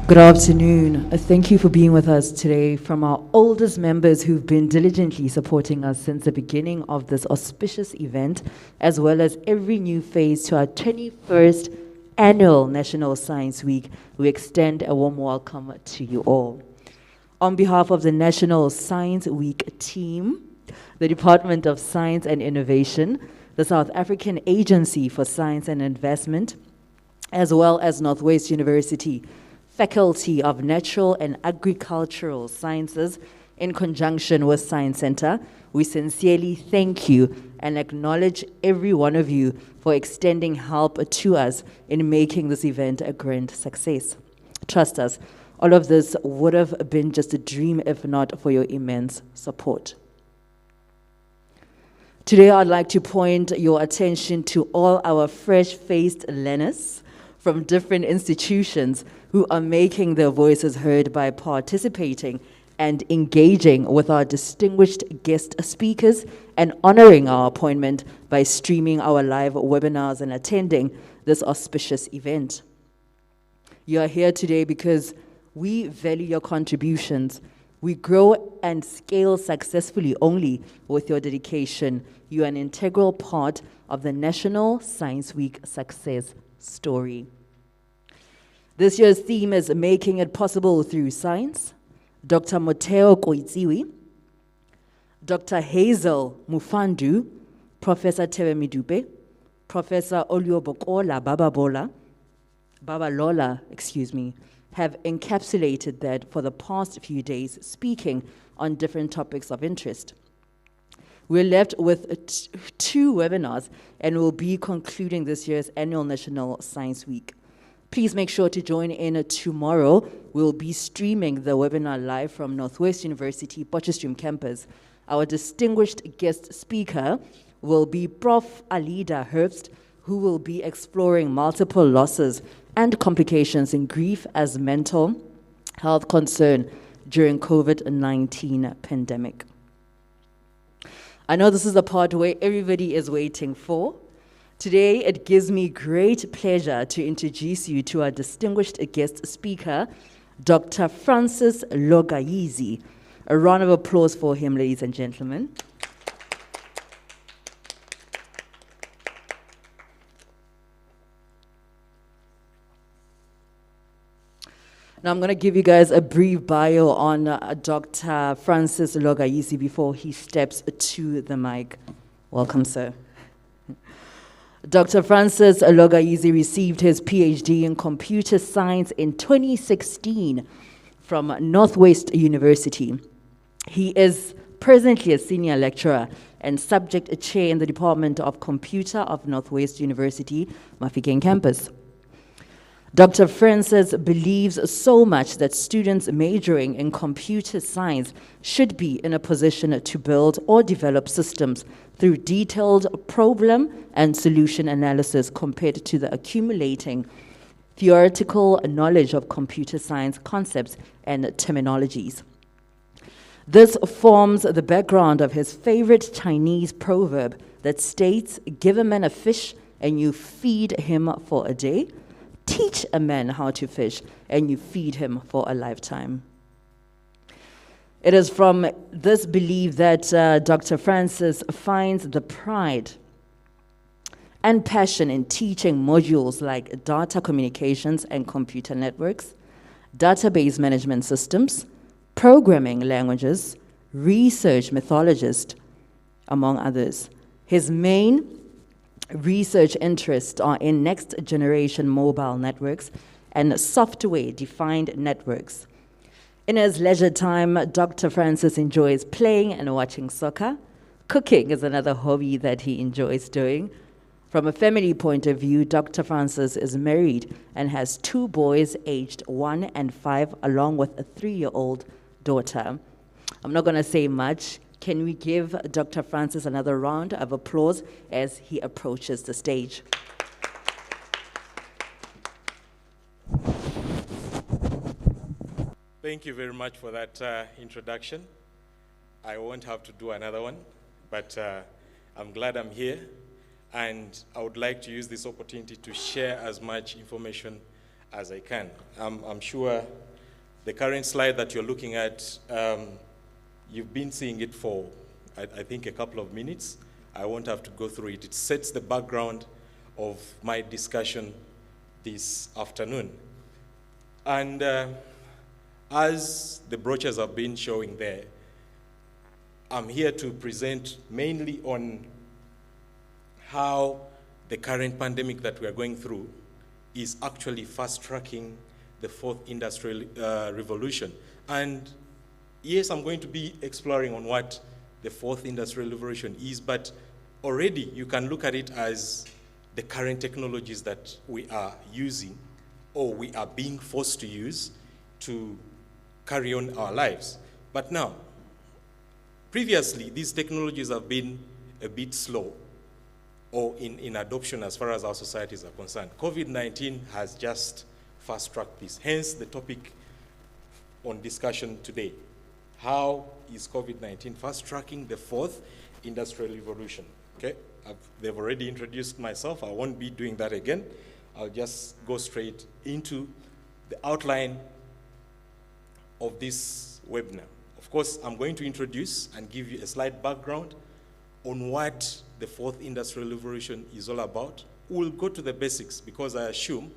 Good afternoon. Thank you for being with us today. From our oldest members who've been diligently supporting us since the beginning of this auspicious event, as well as every new phase to our 21st annual National Science Week, we extend a warm welcome to you all. On behalf of the National Science Week team, the Department of Science and Innovation, the South African Agency for Science and Investment, as well as Northwest University Faculty of Natural and Agricultural Sciences, in conjunction with Science Center, we sincerely thank you and acknowledge every one of you for extending help to us in making this event a grand success. Trust us, all of this would have been just a dream if not for your immense support. Today, I'd like to point your attention to all our fresh-faced learners from different institutions who are making their voices heard by participating and engaging with our distinguished guest speakers and honoring our appointment by streaming our live webinars and attending this auspicious event. You are here today because we value your contributions. We grow and scale successfully only with your dedication. You are an integral part of the National Science Week success story. This year's theme is Making It Possible Through Science. Dr. Moteo Koitsiwi, Dr. Hazel Mufandu, Professor Tebe Midupe, Professor Oliobokola Babalola, have encapsulated that for the past few days, speaking on different topics of interest. We're left with two webinars and we'll be concluding this year's annual National Science Week. Please make sure to join in tomorrow. We'll be streaming the webinar live from Northwest University Potchefstroom campus. Our distinguished guest speaker will be Prof. Alida Herbst, who will be exploring multiple losses and complications in grief as mental health concern during COVID-19 pandemic. I know this is the part where everybody is waiting for. Today, it gives me great pleasure to introduce you to our distinguished guest speaker, Dr. Francis Lugayizi. A round of applause for him, ladies and gentlemen. Now, I'm going to give you guys a brief bio on Dr. Francis Lugayizi before he steps to the mic. Welcome, sir. Dr. Francis Lugayizi received his PhD in computer science in 2016 from Northwest University. He is presently a senior lecturer and subject chair in the Department of Computer of Northwest University, Mafikeng campus. Dr. Francis believes so much that students majoring in computer science should be in a position to build or develop systems through detailed problem and solution analysis compared to the accumulating theoretical knowledge of computer science concepts and terminologies. This forms the background of his favorite Chinese proverb that states, "Give a man a fish and you feed him for a day. Teach a man how to fish, and you feed him for a lifetime." It is from this belief that Dr. Francis finds the pride and passion in teaching modules like data communications and computer networks, database management systems, programming languages, research methodologist, among others. His main research interests are in next-generation mobile networks and software-defined networks. In his leisure time, Dr. Francis enjoys playing and watching soccer. Cooking is another hobby that he enjoys doing. From a family point of view, Dr. Francis is married and has two boys aged 1 and 5, along with a 3-year-old daughter. I'm not going to say much. Can we give Dr. Francis another round of applause as he approaches the stage? Thank you very much for that introduction. I won't have to do another one, but I'm glad I'm here, and I would like to use this opportunity to share as much information as I can. I'm sure the current slide that you're looking at, you've been seeing it for, I think, a couple of minutes. I won't have to go through it. It sets the background of my discussion this afternoon. And as the brochures have been showing there, I'm here to present mainly on how the current pandemic that we are going through is actually fast-tracking the fourth industrial revolution. And yes, I'm going to be exploring on what the fourth industrial revolution is, but already you can look at it as the current technologies that we are using or we are being forced to use to carry on our lives. But now, previously, these technologies have been a bit slow or in adoption as far as our societies are concerned. COVID-19 has just fast-tracked this, hence the topic on discussion today. How is COVID-19 fast-tracking the fourth industrial revolution? Okay, they've already introduced myself. I won't be doing that again. I'll just go straight into the outline of this webinar. Of course, I'm going to introduce and give you a slight background on what the fourth industrial revolution is all about. We'll go to the basics because I assume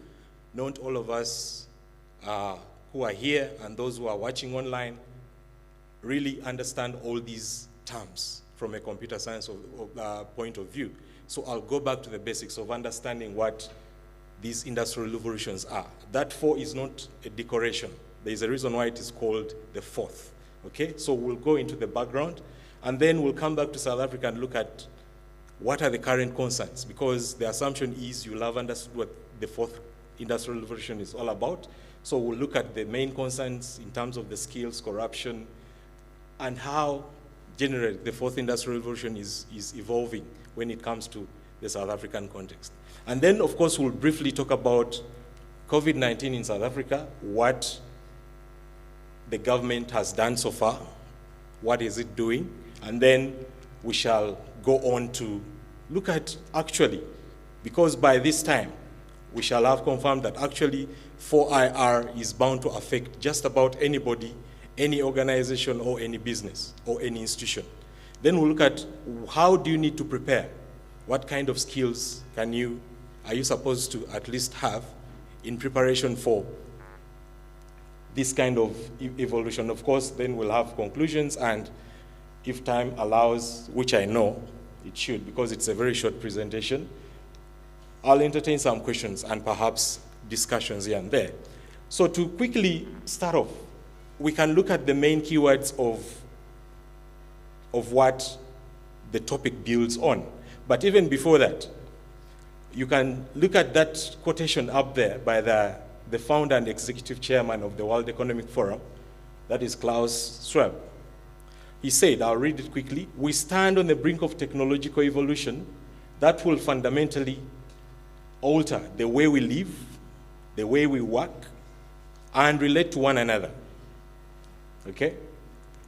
not all of us who are here and those who are watching online really understand all these terms from a computer science point of view. So I'll go back to the basics of understanding what these industrial revolutions are. That four is not a decoration. There is a reason why it is called the fourth. Okay, so we'll go into the background and then we'll come back to South Africa and look at what are the current concerns, because the assumption is you'll have understood what the fourth industrial revolution is all about. So we'll look at the main concerns in terms of the skills, corruption, and how generally the fourth industrial revolution is evolving when it comes to the South African context. And then, of course, we'll briefly talk about COVID-19 in South Africa, what the government has done so far, what is it doing, and then we shall go on to look at actually, because by this time, we shall have confirmed that actually 4IR is bound to affect just about anybody, any organization or any business or any institution. Then we'll look at how do you need to prepare? What kind of skills are you supposed to at least have in preparation for this kind of evolution? Of course, then we'll have conclusions, and if time allows, which I know it should because it's a very short presentation, I'll entertain some questions and perhaps discussions here and there. So to quickly start off, we can look at the main keywords of what the topic builds on. But even before that, you can look at that quotation up there by the founder and executive chairman of the World Economic Forum, that is Klaus Schwab. He said, I'll read it quickly, "We stand on the brink of technological evolution that will fundamentally alter the way we live, the way we work, and relate to one another." Okay?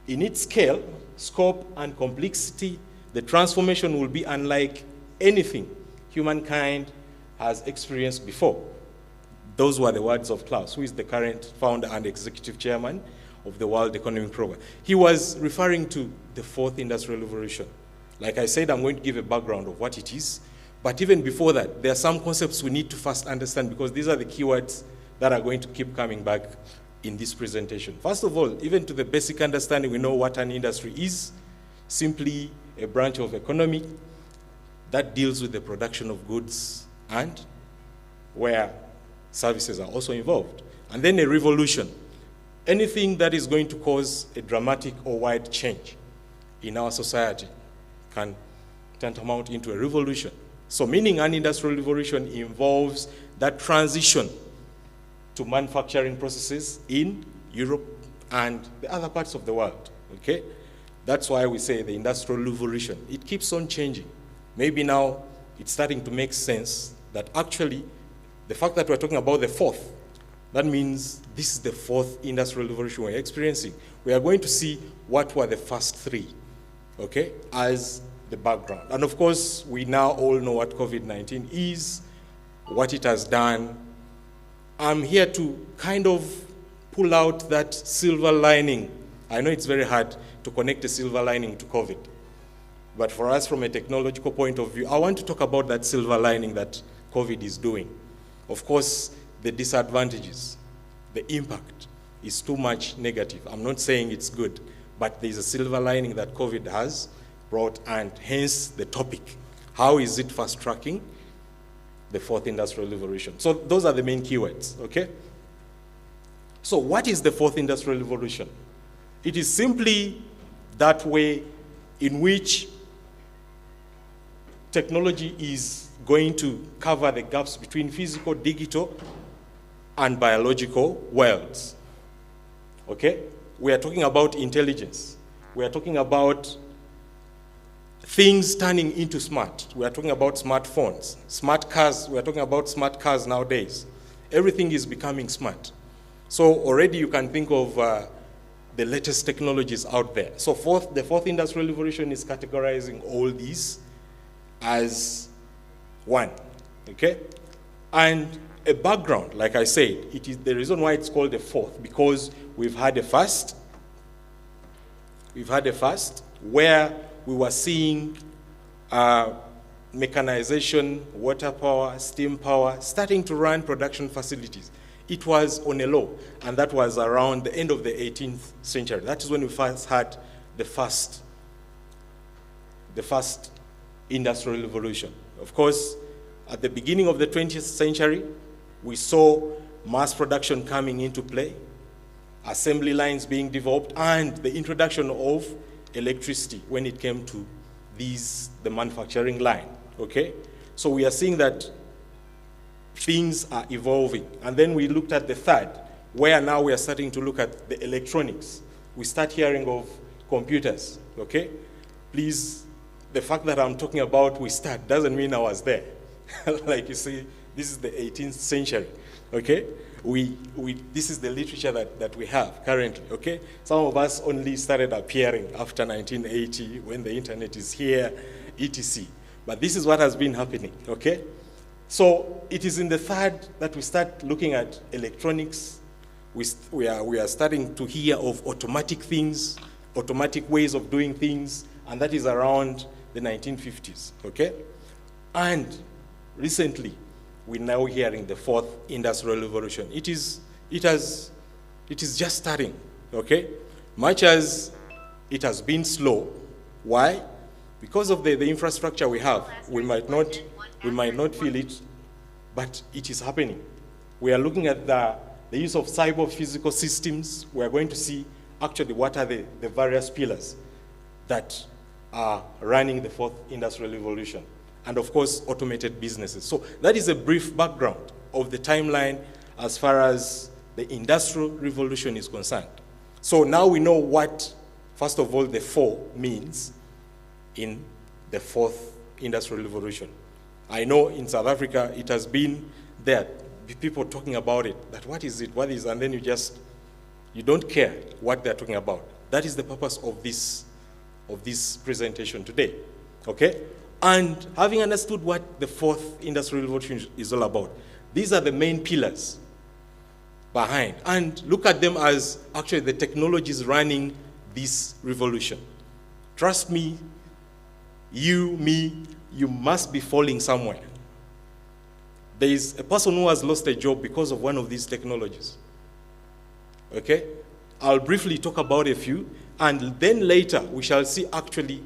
In its scale, scope, and complexity, the transformation will be unlike anything humankind has experienced before. Those were the words of Klaus, who is the current founder and executive chairman of the World Economic Program. He was referring to the fourth industrial revolution. Like I said, I'm going to give a background of what it is. But even before that, there are some concepts we need to first understand because these are the keywords that are going to keep coming back in this presentation. First of all, even to the basic understanding, we know what an industry is, simply a branch of economy that deals with the production of goods and where services are also involved. And then a revolution, anything that is going to cause a dramatic or wide change in our society can tantamount into a revolution. So meaning an industrial revolution involves that transition to manufacturing processes in Europe and the other parts of the world, okay? That's why we say the industrial revolution. It keeps on changing. Maybe now it's starting to make sense that actually the fact that we're talking about the fourth, that means this is the fourth industrial revolution we're experiencing. We are going to see what were the first three, okay, as the background. And of course, we now all know what COVID-19 is, what it has done, I'm here to kind of pull out that silver lining. I know it's very hard to connect a silver lining to COVID, but for us from a technological point of view, I want to talk about that silver lining that COVID is doing. Of course, the disadvantages, the impact is too much negative. I'm not saying it's good, but there's a silver lining that COVID has brought, and hence the topic. How is it fast-tracking the fourth industrial revolution? So those are the main keywords, okay? So what is the fourth industrial revolution? It is simply that way in which technology is going to cover the gaps between physical, digital, and biological worlds, okay? We are talking about intelligence. We are talking about things turning into smart. We are talking about smartphones, smart cars. We are talking about smart cars nowadays. Everything is becoming smart. So already you can think of the latest technologies out there. So the fourth industrial revolution is categorizing all these as one, okay? And a background, like I said, it is the reason why it's called the fourth, because we've had a first where we were seeing mechanization, water power, steam power, starting to run production facilities. It was on a low, and that was around the end of the 18th century. That is when we first had the first industrial revolution. Of course, at the beginning of the 20th century, we saw mass production coming into play, assembly lines being developed, and the introduction of electricity when it came to the manufacturing line, okay? So we are seeing that things are evolving. And then we looked at the third, where now we are starting to look at the electronics. We start hearing of computers, okay? Please, the fact that I'm talking about we start doesn't mean I was there. Like you see, this is the 18th century, okay? This is the literature that we have currently, okay? Some of us only started appearing after 1980 when the internet is here, etc. But this is what has been happening, okay? So it is in the third that we start looking at electronics. We are starting to hear of automatic things, automatic ways of doing things, and that is around the 1950s, okay? And recently, we're now hearing the fourth industrial revolution. It is just starting, okay? Much as it has been slow. Why? Because of the infrastructure we have, we might not feel it, but it is happening. We are looking at the use of cyber physical systems. We are going to see actually what are the various pillars that are running the fourth industrial revolution. And of course, automated businesses. So that is a brief background of the timeline as far as the industrial revolution is concerned. So now we know what, first of all, the four means in the fourth industrial revolution. I know in South Africa, it has been there, people talking about it, that what is it, and then you don't care what they're talking about. That is the purpose of this presentation today, okay? And having understood what the fourth industrial revolution is all about, these are the main pillars behind. And look at them as actually the technologies running this revolution. Trust me, you must be falling somewhere. There is a person who has lost a job because of one of these technologies. Okay? I'll briefly talk about a few, and then later we shall see actually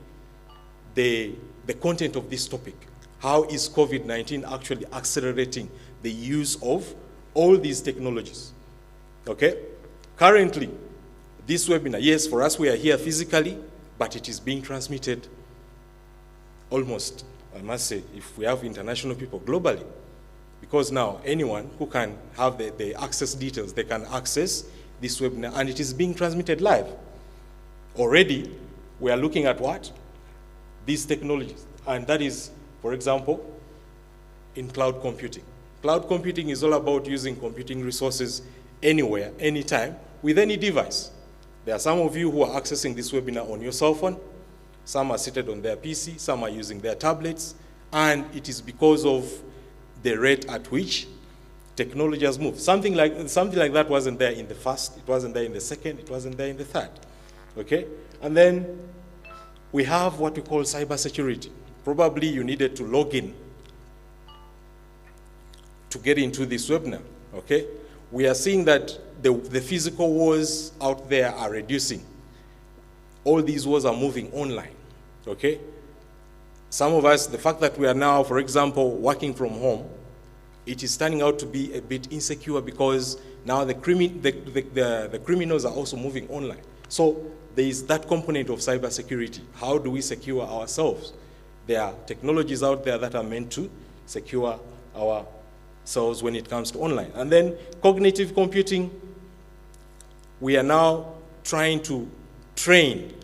the content of this topic. How is COVID-19 actually accelerating the use of all these technologies? Okay? Currently, this webinar, yes, for us we are here physically, but it is being transmitted almost, I must say, if we have international people globally, because now anyone who can have the access details, they can access this webinar, and it is being transmitted live. Already, we are looking at what? These technologies, and that is, for example, in cloud computing. Cloud computing is all about using computing resources anywhere, anytime, with any device. There are some of you who are accessing this webinar on your cell phone. Some are seated on their PC, some are using their tablets, and it is because of the rate at which technology has moved. Something like that wasn't there in the first, it wasn't there in the second, it wasn't there in the third. Okay? And then we have what we call cybersecurity. Probably you needed to log in to get into this webinar. Okay? We are seeing that the physical wars out there are reducing. All these wars are moving online. Okay? Some of us, the fact that we are now, for example, working from home, it is turning out to be a bit insecure because now the criminals are also moving online. So there is that component of cybersecurity. How do we secure ourselves? There are technologies out there that are meant to secure ourselves when it comes to online. And then cognitive computing, we are now trying to train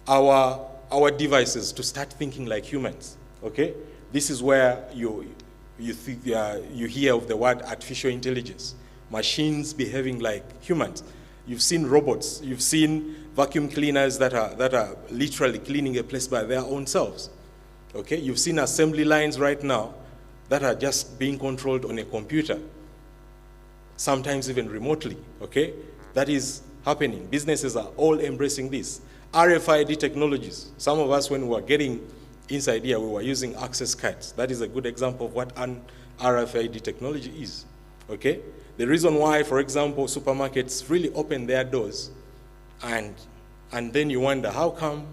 our devices to start thinking like humans. Okay? This is where you hear of the word artificial intelligence, machines behaving like humans. You've seen robots, you've seen vacuum cleaners that are literally cleaning a place by their own selves. Okay, you've seen assembly lines right now that are just being controlled on a computer, sometimes even remotely. Okay, that is happening. Businesses are all embracing this. RFID technologies. Some of us, when we were getting inside here, we were using access cards. That is a good example of what an RFID technology is. Okay? The reason why, for example, supermarkets really open their doors, and then you wonder, how come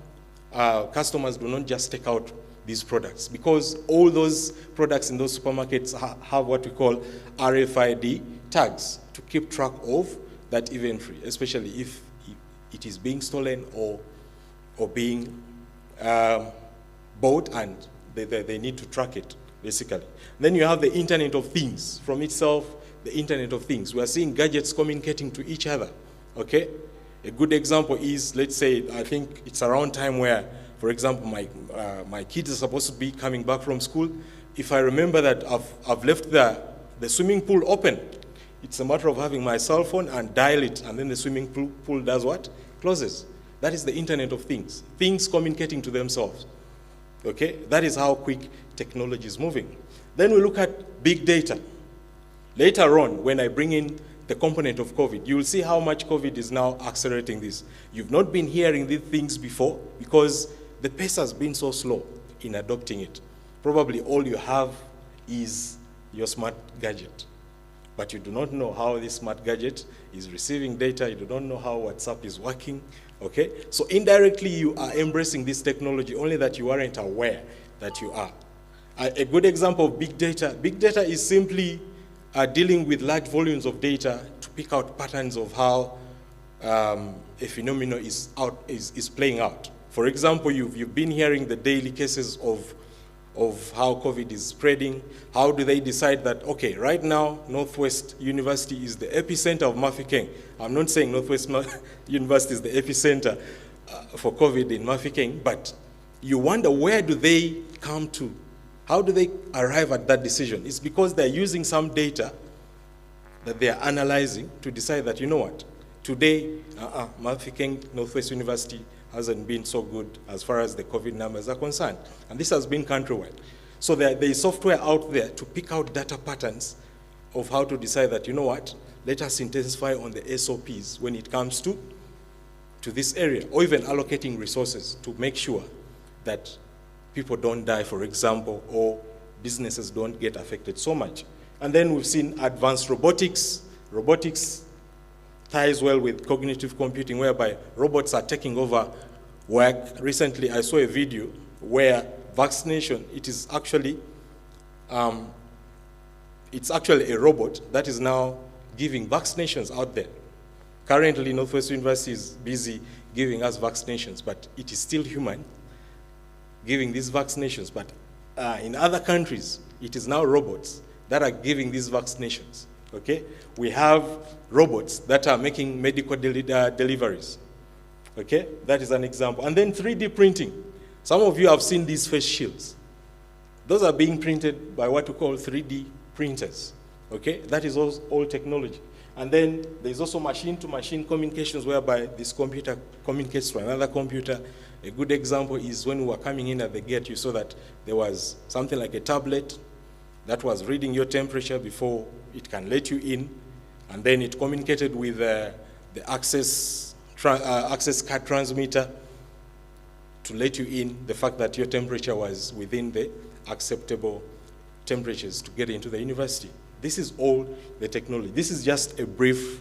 customers do not just take out these products? Because all those products in those supermarkets have what we call RFID tags to keep track of that inventory, especially if it is being stolen or being bought, and they need to track it, basically. Then you have the Internet of Things. From itself, the Internet of Things. We are seeing gadgets communicating to each other, okay? A good example is, let's say, I think it's around time where, for example, my kids are supposed to be coming back from school. If I remember that I've left the swimming pool open, it's a matter of having my cell phone and dial it, and then the swimming pool does what? Closes. That is the Internet of Things. Things communicating to themselves. Okay? That is how quick technology is moving. Then we look at big data. Later on, when I bring in the component of COVID, you will see how much COVID is now accelerating this. You've not been hearing these things before because the pace has been so slow in adopting it. Probably all you have is your smart gadget. But you do not know how this smart gadget is receiving data. You do not know how WhatsApp is working. Okay? So indirectly, you are embracing this technology, only that you aren't aware that you are. A good example of big data. Big data is simply dealing with large volumes of data to pick out patterns of how a phenomenon is playing out. For example, you've been hearing the daily cases of how COVID is spreading. How do they decide that, okay, right now, Northwest University is the epicenter of Mafikeng. I'm not saying Northwest University is the epicenter for COVID in Mafikeng, but you wonder, where do they come to? How do they arrive at that decision? It's because they're using some data that they are analyzing to decide that, you know what, today, Mafikeng Northwest University hasn't been so good as far as the COVID numbers are concerned. And this has been countrywide. So there is software out there to pick out data patterns of how to decide that, you know what, let us intensify on the SOPs when it comes to this area, or even allocating resources to make sure that people don't die, for example, or businesses don't get affected so much. And then we've seen advanced robotics. Robotics ties well with cognitive computing, whereby robots are taking over work. Recently, I saw a video where vaccination, it's actually a robot that is now giving vaccinations out there. Currently, Northwest University is busy giving us vaccinations, but it is still human giving these vaccinations. But in other countries, it is now robots that are giving these vaccinations. Okay? We have robots that are making medical deliveries. Okay? That is an example. And then 3D printing. Some of you have seen these face shields. Those are being printed by what we call 3D printers. Okay? That is all technology. And then there's also machine-to-machine communications, whereby this computer communicates to another computer. A good example is when we were coming in at the gate, you saw that there was something like a tablet that was reading your temperature before it can let you in, and then it communicated with the access card transmitter to let you in, the fact that your temperature was within the acceptable temperatures to get into the university. This is all the technology. This is just a brief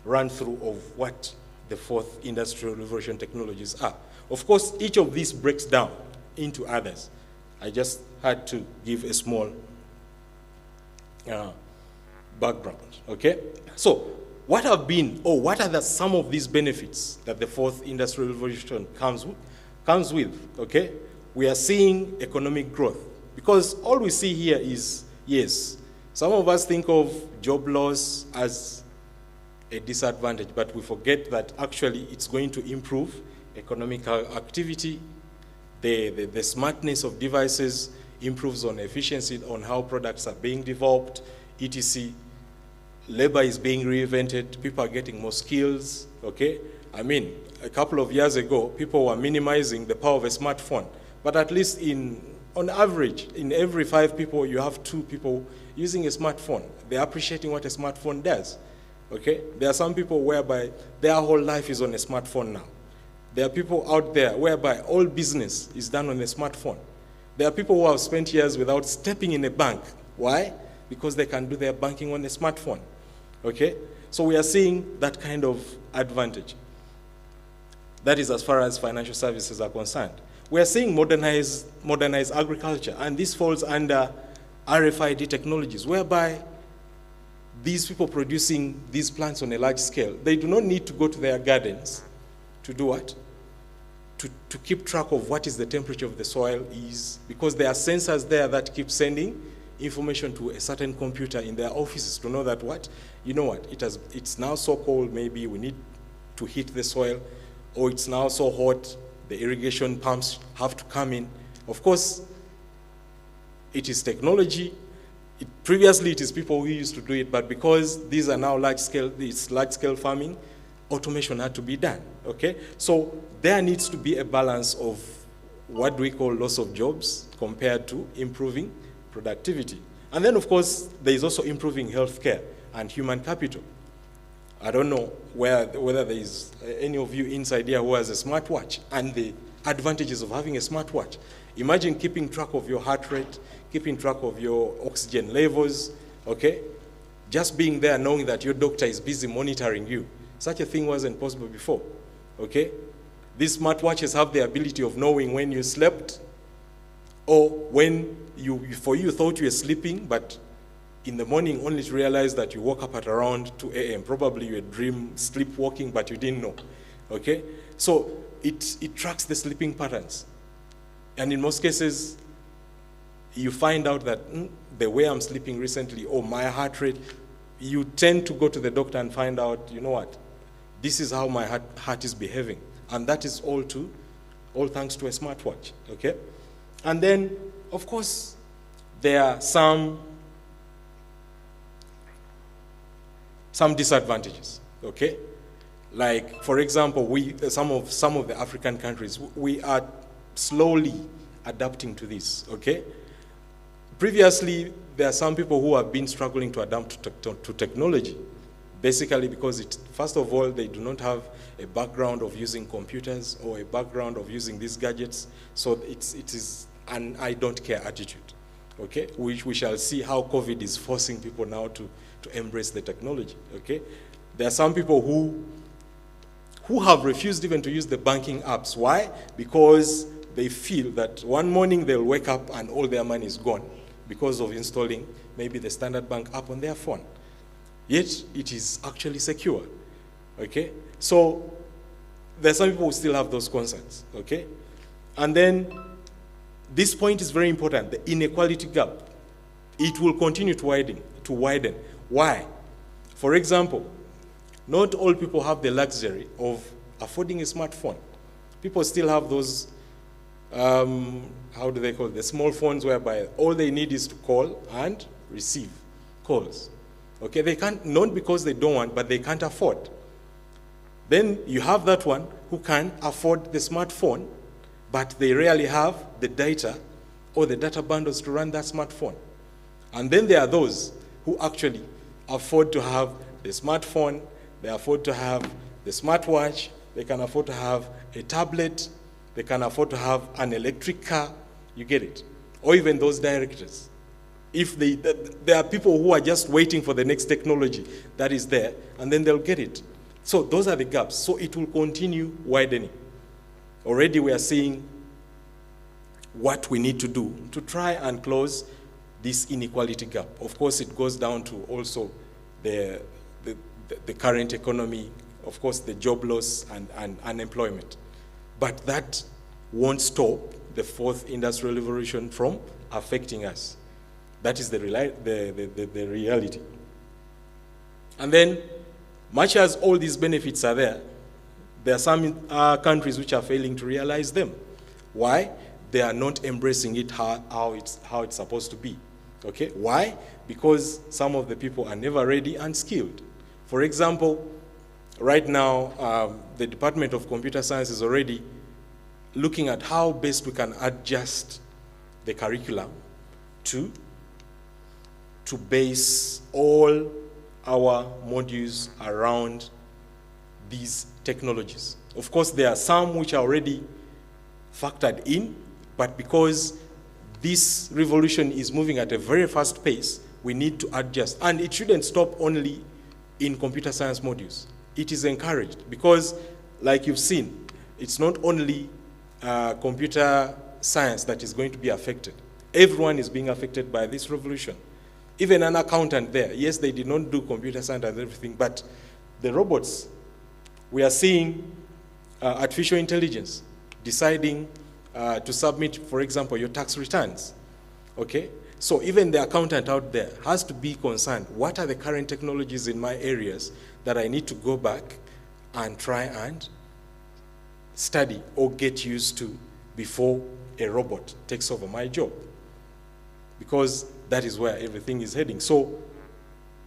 run-through of what the fourth industrial revolution technologies are. Of course, each of these breaks down into others. I just had to give a small background, okay? So, what are some of these benefits that the fourth industrial revolution comes with, okay? We are seeing economic growth, because all we see here is, yes, some of us think of job loss as a disadvantage, but we forget that actually it's going to improve economic activity. The smartness of devices improves on efficiency, on how products are being developed, etc. Labor is being reinvented, people are getting more skills, okay? I mean, a couple of years ago, people were minimizing the power of a smartphone, but at least on average, in every 5 people, you have 2 people using a smartphone. They're appreciating what a smartphone does, okay? There are some people whereby their whole life is on a smartphone now. There are people out there whereby all business is done on a smartphone. There are people who have spent years without stepping in a bank. Why? Because they can do their banking on a smartphone, okay? So we are seeing that kind of advantage. That is as far as financial services are concerned. We are seeing modernized agriculture, and this falls under RFID technologies, whereby these people producing these plants on a large scale, they do not need to go to their gardens to do what? To keep track of what is the temperature of the soil is, because there are sensors there that keep sending information to a certain computer in their offices to know that what? You know what? It's now so cold, maybe we need to heat the soil, or it's now so hot, the irrigation pumps have to come in. Of course, it is technology. Previously, it is people who used to do it, but because these are now large-scale farming, automation had to be done, okay? So there needs to be a balance of what do we call loss of jobs compared to improving productivity. And then, of course, there is also improving healthcare and human capital. I don't know whether there is any of you inside here who has a smartwatch and the advantages of having a smartwatch. Imagine keeping track of your heart rate, keeping track of your oxygen levels, okay? Just being there knowing that your doctor is busy monitoring you. Such a thing wasn't possible before, okay? These smartwatches have the ability of knowing when you slept, or when you thought you were sleeping, but in the morning only to realize that you woke up at around 2 a.m. Probably you were sleepwalking, but you didn't know, okay? So it tracks the sleeping patterns. And in most cases, you find out that the way I'm sleeping recently, or my heart rate, you tend to go to the doctor and find out, you know what, this is how my heart is behaving. And that is all thanks to a smartwatch, okay? And then, of course, there are some disadvantages, okay? Like, for example, some of the African countries, we are slowly adapting to this, okay? Previously, there are some people who have been struggling to adapt to technology, basically because first of all, they do not have a background of using computers or a background of using these gadgets, so it is an I don't care attitude, okay? Which we shall see how COVID is forcing people now to embrace the technology, okay? There are some people who have refused even to use the banking apps. Why? Because they feel that one morning they'll wake up and all their money is gone because of installing maybe the Standard Bank app on their phone. Yet it is actually secure, okay? So there are some people who still have those concerns, okay? And then this point is very important, the inequality gap. It will continue to widen. Why? For example, not all people have the luxury of affording a smartphone. People still have those, how do they call it, the small phones whereby all they need is to call and receive calls. Okay, they can't, not because they don't want, but they can't afford. Then you have that one who can afford the smartphone, but they rarely have the data or the data bundles to run that smartphone. And then there are those who actually afford to have the smartphone, they afford to have the smartwatch, they can afford to have a tablet, they can afford to have an electric car, you get it? Or even those directors. If there are people who are just waiting for the next technology that is there, and then they'll get it. So those are the gaps. So it will continue widening. Already we are seeing what we need to do to try and close this inequality gap. Of course, it goes down to also the current economy, of course, the job loss and unemployment. But that won't stop the fourth industrial revolution from affecting us. That is the reality. And then, much as all these benefits are there are some countries which are failing to realize them. Why? They are not embracing it how it's supposed to be. Okay? Why? Because some of the people are never ready and skilled. For example, right now, the Department of Computer Science is already looking at how best we can adjust the curriculum to base all our modules around these technologies. Of course, there are some which are already factored in, but because this revolution is moving at a very fast pace, we need to adjust. And it shouldn't stop only in computer science modules. It is encouraged because, like you've seen, it's not only computer science that is going to be affected. Everyone is being affected by this revolution. Even an accountant there, yes, they did not do computer science and everything, but the robots, we are seeing artificial intelligence deciding to submit, for example, your tax returns, okay? So even the accountant out there has to be concerned, what are the current technologies in my areas that I need to go back and try and study or get used to before a robot takes over my job? Because that is where everything is heading. So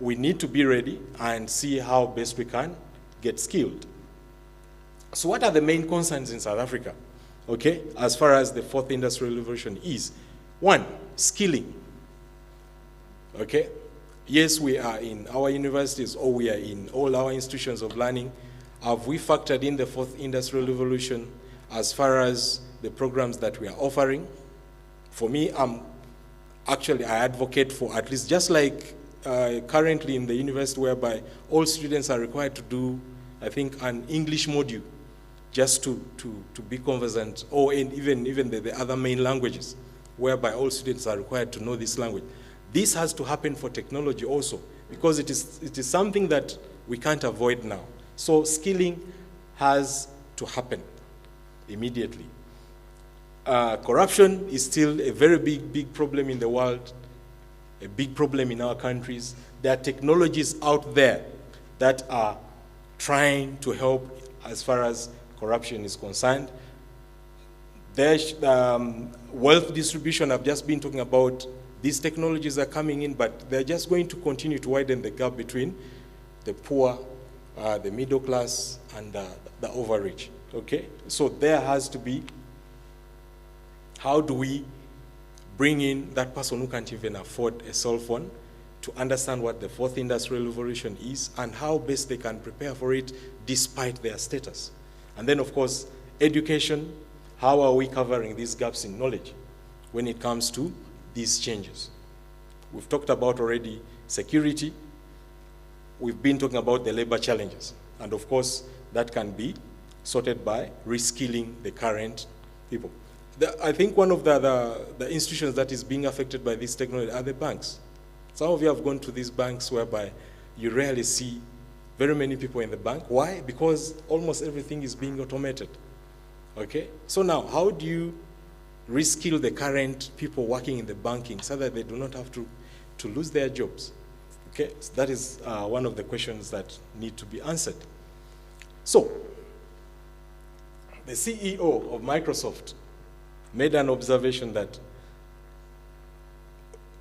we need to be ready and see how best we can get skilled. So what are the main concerns in South Africa, okay, as far as the fourth industrial revolution is? One, skilling, okay? Yes, we are in our universities or we are in all our institutions of learning. Have we factored in the fourth industrial revolution as far as the programs that we are offering? For me, I advocate for at least, just like currently in the university, whereby all students are required to do, I think, an English module just to be conversant, or even the other main languages, whereby all students are required to know this language. This has to happen for technology also, because it is something that we can't avoid now. So skilling has to happen immediately. Corruption is still a very big problem in the world, a big problem in our countries. There are technologies out there that are trying to help as far as corruption is concerned. There's wealth distribution. I've just been talking about these technologies are coming in, but they're just going to continue to widen the gap between the poor, the middle class, and the overrich. Okay? So there has to be, how do we bring in that person who can't even afford a cell phone to understand what the fourth industrial revolution is and how best they can prepare for it despite their status? And then, of course, education. How are we covering these gaps in knowledge when it comes to these changes? We've talked about already security. We've been talking about the labor challenges. And of course, that can be sorted by reskilling the current people. I think one of the institutions that is being affected by this technology are the banks. Some of you have gone to these banks whereby you rarely see very many people in the bank. Why? Because almost everything is being automated. Okay? So now, how do you reskill the current people working in the banking so that they do not have to lose their jobs? Okay? So that is one of the questions that need to be answered. So, the CEO of Microsoft made an observation that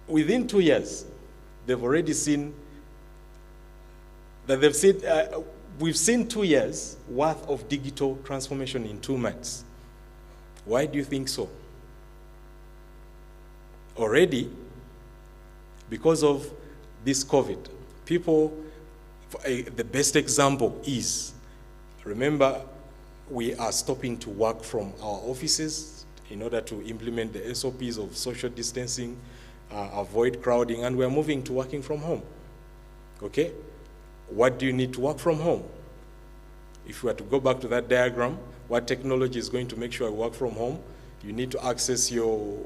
within 2 years, they've already seen that we've seen 2 years worth of digital transformation in 2 months. Why do you think so? Already, because of this COVID. People, the best example is, remember, we are stopping to work from our offices in order to implement the SOPs of social distancing, avoid crowding, and we're moving to working from home. Okay? What do you need to work from home? If we were to go back to that diagram, what technology is going to make sure you work from home? You need to access your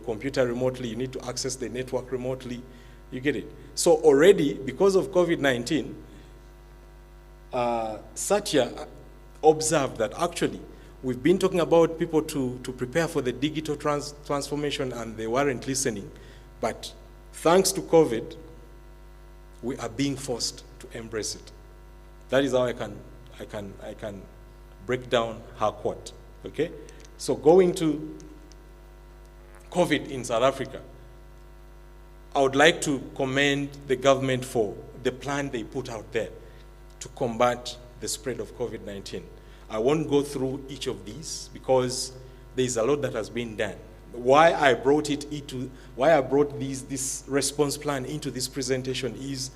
computer remotely, you need to access the network remotely, you get it? So already, because of COVID-19, Satya observed that actually, we've been talking about people to prepare for the digital transformation and they weren't listening, but thanks to COVID, we are being forced to embrace it. That is how I can break down her quote, okay? So going to COVID in South Africa, I would like to commend the government for the plan they put out there to combat the spread of COVID-19. I won't go through each of these because there's a lot that has been done. Why I brought this response plan into this presentation is,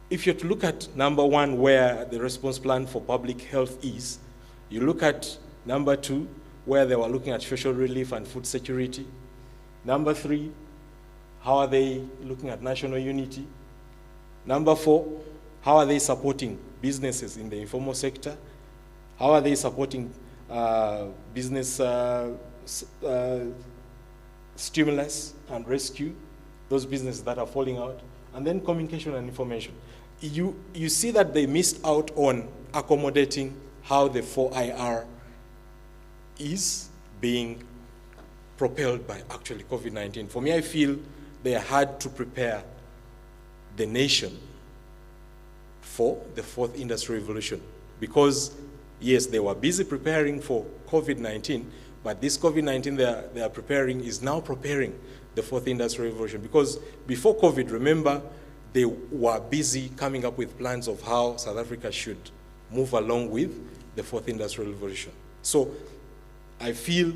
if you're to look at number one, where the response plan for public health is, you look at number two, where they were looking at social relief and food security. Number three, how are they looking at national unity? Number four, how are they supporting businesses in the informal sector? How are they supporting business stimulus and rescue, those businesses that are falling out? And then communication and information. You see that they missed out on accommodating how the 4IR is being propelled by actually COVID-19. For me, I feel they had to prepare the nation for the fourth industrial revolution. Because, yes, they were busy preparing for COVID-19, but this COVID-19 they are preparing is now preparing the fourth industrial revolution. Because before COVID, remember, they were busy coming up with plans of how South Africa should move along with the fourth industrial revolution. So I feel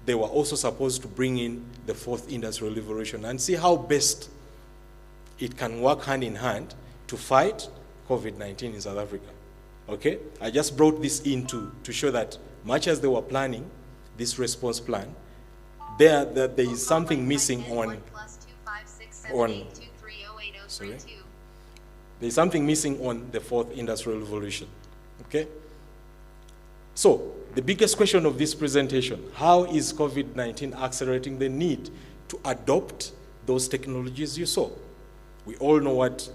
they were also supposed to bring in the fourth industrial revolution and see how best it can work hand in hand to fight COVID-19 in South Africa. Okay? I just brought this in to show that much as they were planning this response plan, there is something missing there's something missing on the fourth industrial revolution. Okay? So, the biggest question of this presentation, how is COVID-19 accelerating the need to adopt those technologies you saw? We all know what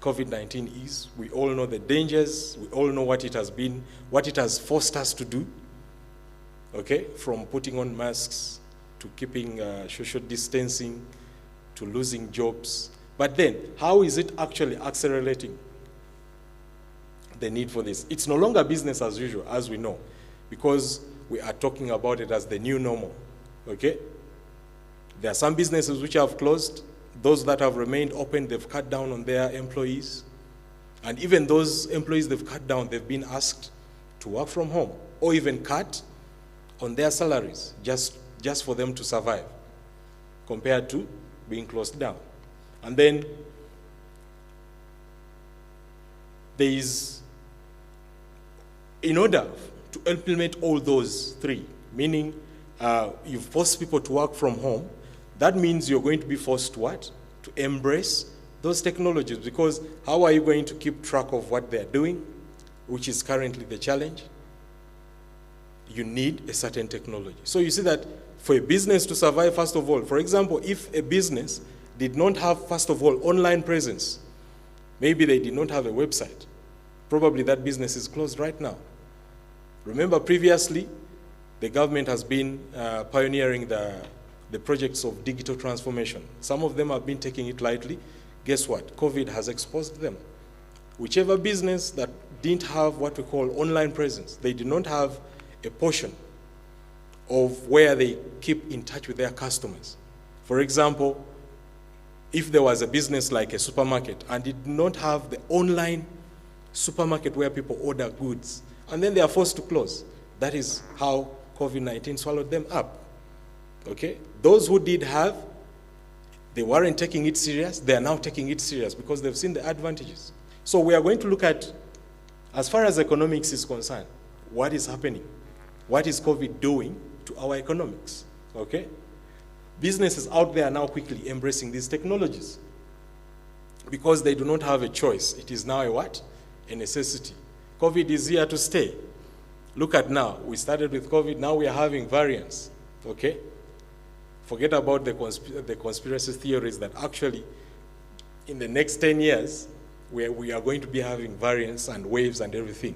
COVID-19 is. We all know the dangers. We all know what it has been, what it has forced us to do. Okay? From putting on masks, to keeping social distancing, to losing jobs. But then, how is it actually accelerating the need for this? It's no longer business as usual, as we know, because we are talking about it as the new normal, okay? There are some businesses which have closed. Those that have remained open, they've cut down on their employees. And even those employees they've cut down, they've been asked to work from home or even cut on their salaries just for them to survive, compared to being closed down. And then there is, in order to implement all those three, meaning you've forced people to work from home, that means you're going to be forced to what? To embrace those technologies, because how are you going to keep track of what they're doing, which is currently the challenge? You need a certain technology. So you see that for a business to survive, first of all, for example, if a business did not have, first of all, online presence, maybe they did not have a website, probably that business is closed right now. Remember previously, the government has been pioneering the projects of digital transformation. Some of them have been taking it lightly. Guess what? COVID has exposed them. Whichever business that didn't have what we call online presence, they did not have a portion of where they keep in touch with their customers. For example, if there was a business like a supermarket and did not have the online supermarket where people order goods, and then they are forced to close, that is how COVID-19 swallowed them up. Okay? Those who did have, They weren't taking it serious. They are now taking it serious because they've seen the advantages. So we are going to look at, as far as economics is concerned, what is happening? What is COVID doing to our economics? Okay? Businesses out there are now quickly embracing these technologies because they do not have a choice. It is now a what? A necessity. COVID is here to stay. Look at now. We started with COVID. Now we are having variants. Okay? Forget about the conspiracy theories that actually in the next 10 years, we are going to be having variants and waves and everything.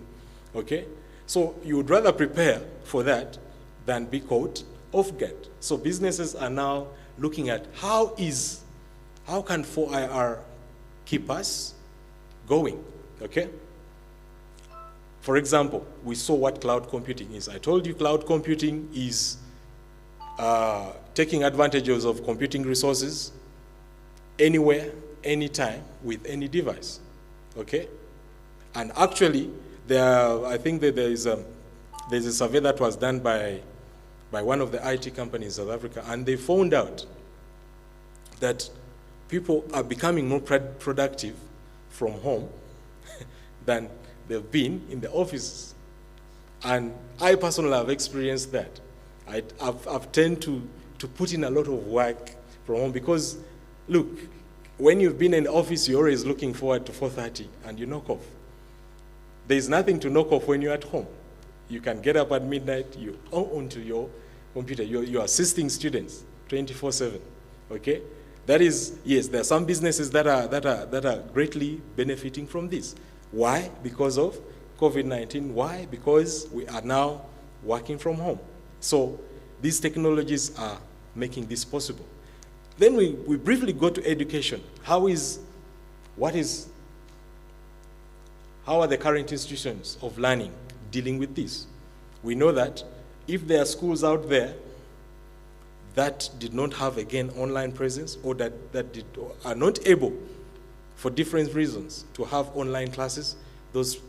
Okay? So you would rather prepare for that than be caught off guard. So businesses are now looking at how can 4IR keep us going? Okay? For example, we saw what cloud computing is. I told you cloud computing is taking advantages of computing resources anywhere, anytime, with any device. Okay? And actually, I think that there's a survey that was done by one of the IT companies in South Africa, and they found out that people are becoming more productive from home than they've been in the offices. And I personally have experienced that. I've tended to put in a lot of work from home because, look, when you've been in the office, you're always looking forward to 4:30 and you knock off. There's nothing to knock off when you're at home. You can get up at midnight, you onto your computer, you're assisting students 24/7, okay? That is, yes, there are some businesses that are greatly benefiting from this. Why? Because of COVID-19. Why? Because we are now working from home. So these technologies are making this possible. Then we briefly go to education. How are the current institutions of learning dealing with this? We know that if there are schools out there that did not have, again, online presence, or that are not able, for different reasons, to have online classes, those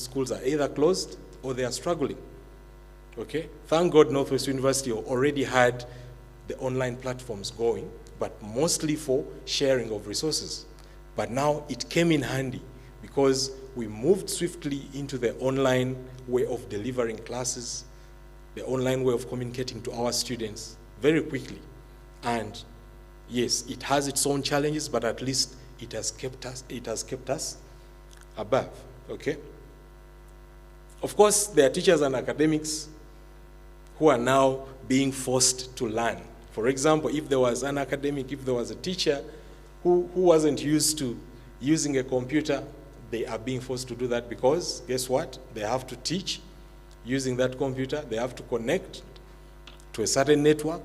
schools are either closed or they are struggling. Okay? Thank God Northwest University already had the online platforms going, but mostly for sharing of resources. But now it came in handy because we moved swiftly into the online way of delivering classes, the online way of communicating to our students very quickly. And yes, it has its own challenges, but at least it has kept us above. Okay? Of course, there are teachers and academics who are now being forced to learn. For example, if there was an academic, if there was a teacher who wasn't used to using a computer, they are being forced to do that because, guess what? They have to teach using that computer. They have to connect to a certain network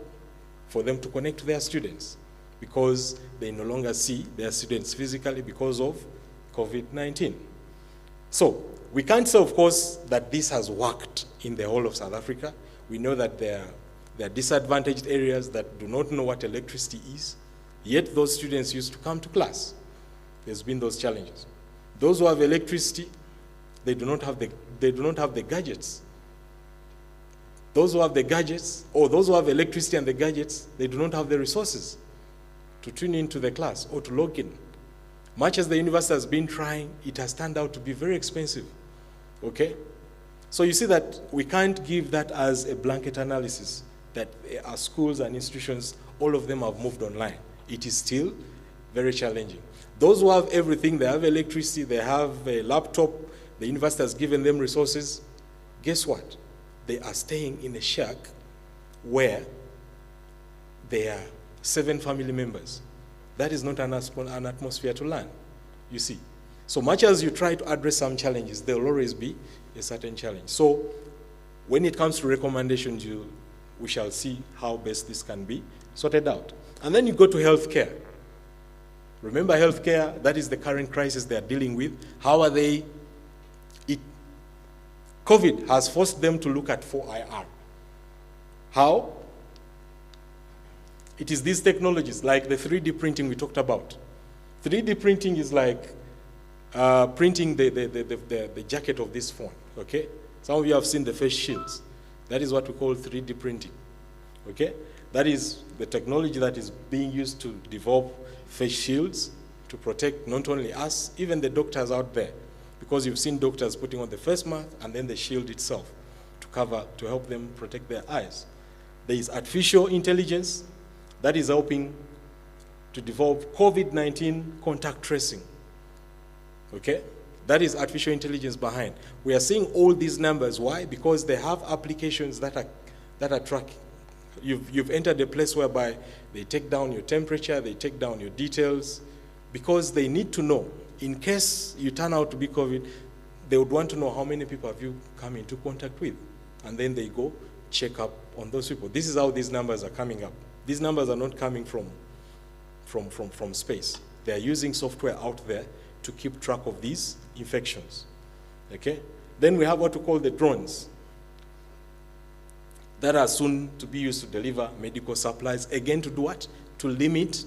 for them to connect to their students because they no longer see their students physically because of COVID-19. So we can't say, of course, that this has worked in the whole of South Africa. We know that there are disadvantaged areas that do not know what electricity is, yet those students used to come to class. There's been those challenges. Those who have electricity, they do not have the gadgets. Those who have the gadgets, or those who have electricity and the gadgets, they do not have the resources to tune into the class or to log in. Much as the university has been trying, it has turned out to be very expensive. Okay? So you see that we can't give that as a blanket analysis, that our schools and institutions, all of them have moved online. It is still very challenging. Those who have everything, they have electricity, they have a laptop, the university has given them resources, guess what? They are staying in a shack where there are 7 family members. That is not an atmosphere to learn, you see. So much as you try to address some challenges, there will always be a certain challenge. So when it comes to recommendations, we shall see how best this can be sorted out. And then you go to healthcare. Remember healthcare, that is the current crisis they are dealing with. How are they? COVID has forced them to look at 4IR. How? It is these technologies, like the 3D printing we talked about. 3D printing is like printing the jacket of this phone, okay? Some of you have seen the face shields. That is what we call 3D printing, okay? That is the technology that is being used to develop face shields to protect not only us, even the doctors out there. Because you've seen doctors putting on the face mask and then the shield itself to help them protect their eyes. There is artificial intelligence that is helping to develop COVID-19 contact tracing. Okay? That is artificial intelligence behind. We are seeing all these numbers. Why? Because they have applications that are tracking. You've entered a place whereby they take down your temperature, they take down your details, because they need to know, in case you turn out to be COVID, they would want to know how many people have you come into contact with. And then they go check up on those people. This is how these numbers are coming up. These numbers are not coming from space. They are using software out there to keep track of these infections. Okay? Then we have what we call the drones that are soon to be used to deliver medical supplies. Again, to do what? To limit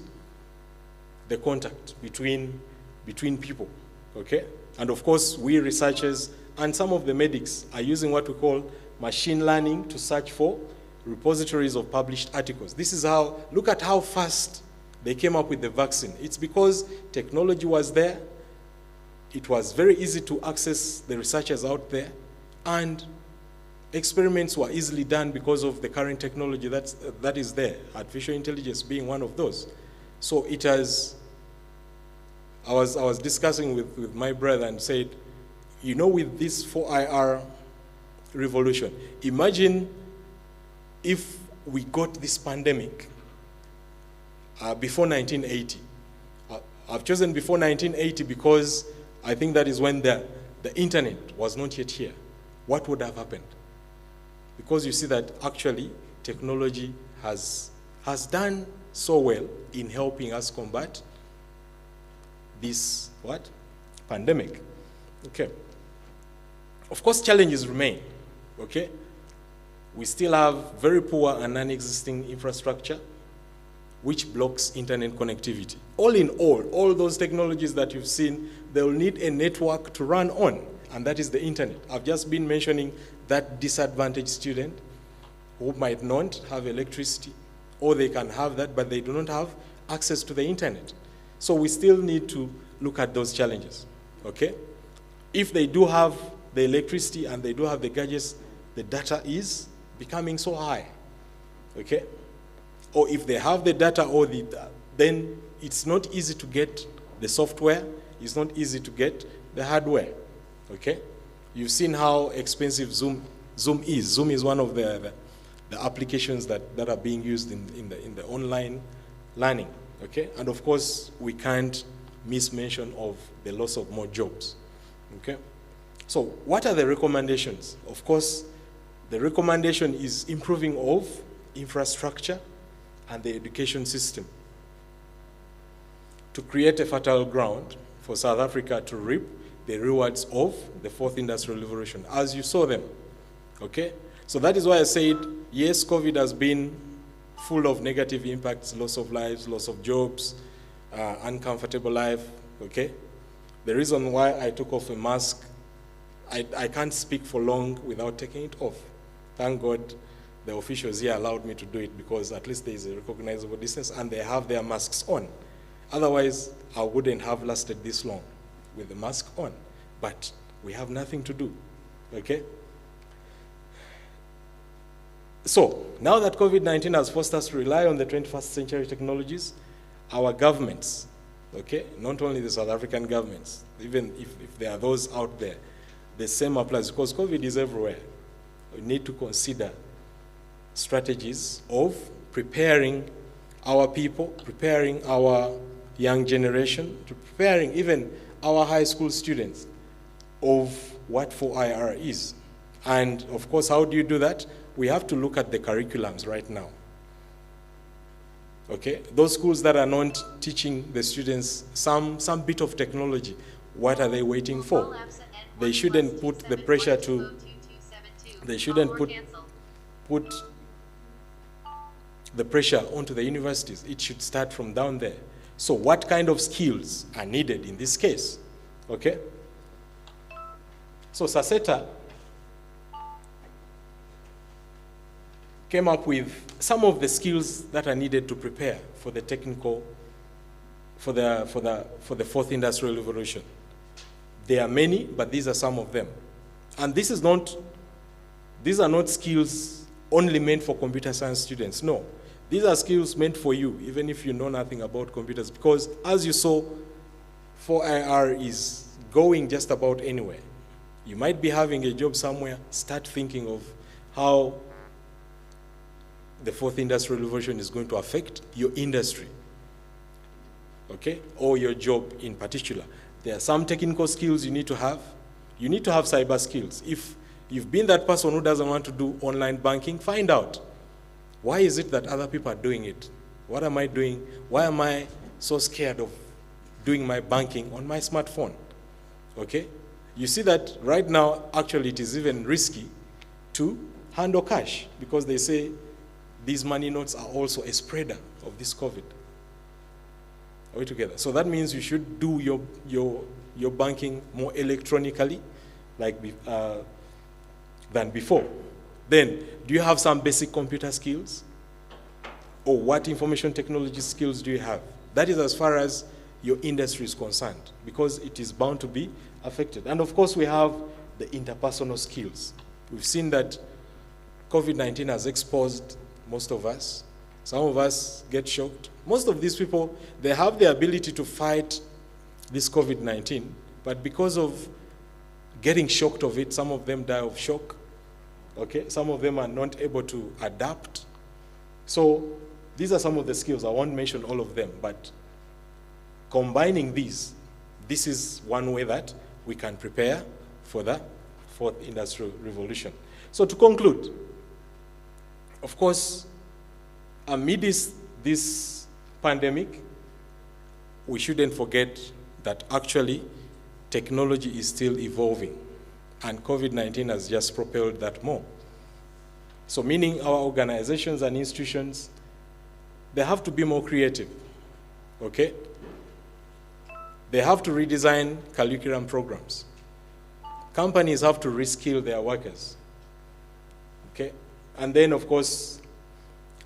the contact between people. Okay? And of course, we researchers and some of the medics are using what we call machine learning to search for repositories of published articles. This is how, look at how fast they came up with the vaccine. It's because technology was there. It was very easy to access the researchers out there, and experiments were easily done because of the current technology that is there, artificial intelligence being one of those. So it has, I was discussing with my brother and said, you know, with this 4IR revolution, imagine if we got this pandemic before 1980. I've chosen before 1980 because I think that is when the internet was not yet here. What would have happened? Because you see that actually technology has done so well in helping us combat this pandemic. Okay. Of course, challenges remain. Okay. We still have very poor and non-existing infrastructure, which blocks internet connectivity. All in all those technologies that you've seen, they'll need a network to run on, and that is the internet. I've just been mentioning that disadvantaged student who might not have electricity, or they can have that, but they do not have access to the internet. So we still need to look at those challenges, okay? If they do have the electricity and they do have the gadgets, the data is becoming so high, okay? Or if they have the data then it's not easy to get the software, it's not easy to get the hardware, okay? You've seen how expensive Zoom is. Zoom is one of the applications that are being used in the online learning, okay? And of course, we can't miss mention of the loss of more jobs, okay? So what are the recommendations? Of course, the recommendation is improving of infrastructure and the education system to create a fertile ground for South Africa to reap the rewards of the fourth industrial revolution, as you saw them, okay? So that is why I said, yes, COVID has been full of negative impacts, loss of lives, loss of jobs, uncomfortable life, okay? The reason why I took off a mask, I can't speak for long without taking it off. Thank God the officials here allowed me to do it, because at least there is a recognizable distance and they have their masks on. Otherwise, I wouldn't have lasted this long with the mask on. But we have nothing to do, okay? So, now that COVID-19 has forced us to rely on the 21st century technologies, our governments, okay, not only the South African governments, even if there are those out there, the same applies, because COVID is everywhere. We need to consider strategies of preparing our people, preparing our young generation, to preparing even our high school students of what 4IR is. And of course, how do you do that? We have to look at the curriculums right now. Okay, those schools that are not teaching the students some bit of technology, what are they waiting for? They shouldn't put the pressure to, they shouldn't put the pressure onto the universities. It should start from down there. So what kind of skills are needed in this case? Okay? So SASETA came up with some of the skills that are needed to prepare for the technical, for the fourth industrial revolution. There are many, but these are some of them. And these are not skills only meant for computer science students. No, these are skills meant for you, even if you know nothing about computers, because as you saw, 4IR is going just about anywhere. You might be having a job somewhere, start thinking of how the fourth industrial revolution is going to affect your industry, okay, or your job in particular. There are some technical skills you need to have. You need to have cyber skills. If you've been that person who doesn't want to do online banking, find out. Why is it that other people are doing it? What am I doing? Why am I so scared of doing my banking on my smartphone? Okay? You see that right now, actually, it is even risky to handle cash because they say these money notes are also a spreader of this COVID. Are we together? So that means you should do your banking more electronically than before. Then, do you have some basic computer skills? Or what information technology skills do you have? That is as far as your industry is concerned, because it is bound to be affected. And of course, we have the interpersonal skills. We've seen that COVID-19 has exposed most of us. Some of us get shocked. Most of these people, they have the ability to fight this COVID-19, but because of getting shocked of it, some of them die of shock. Okay, some of them are not able to adapt. So these are some of the skills. I won't mention all of them, but combining these, this is one way that we can prepare for the fourth industrial revolution. So to conclude, of course, amidst this pandemic, we shouldn't forget that actually technology is still evolving, and COVID-19 has just propelled that more. So meaning our organizations and institutions, they have to be more creative, okay? They have to redesign curriculum programs. Companies have to reskill their workers, okay? And then, of course,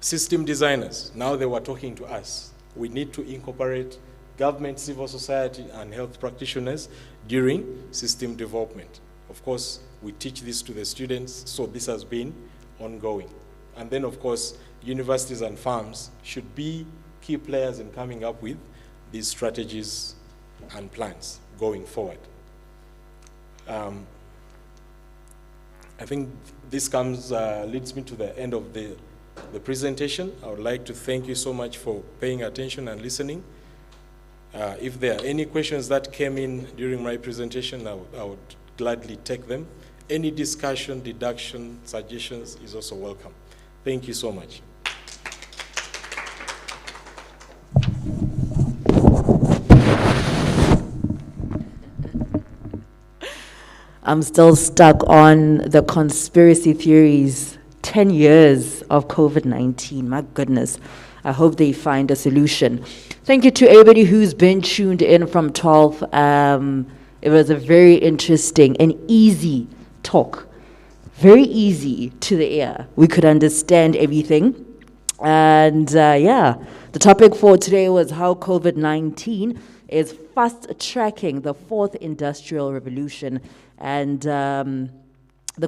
system designers, now they were talking to us. We need to incorporate government, civil society, and health practitioners during system development. Of course, we teach this to the students, so this has been ongoing. And then, of course, universities and firms should be key players in coming up with these strategies and plans going forward. I think this leads me to the end of the presentation. I would like to thank you so much for paying attention and listening. If there are any questions that came in during my presentation, I would gladly take them. Any discussion, deduction, suggestions is also welcome. Thank you so much. I'm still stuck on the conspiracy theories. 10 years of COVID-19, my goodness. I hope they find a solution. Thank you to everybody who's been tuned in from 12. It was a very interesting and easy talk. Very easy to the ear. We could understand everything. And the topic for today was how COVID-19 is fast-tracking the fourth industrial revolution. And the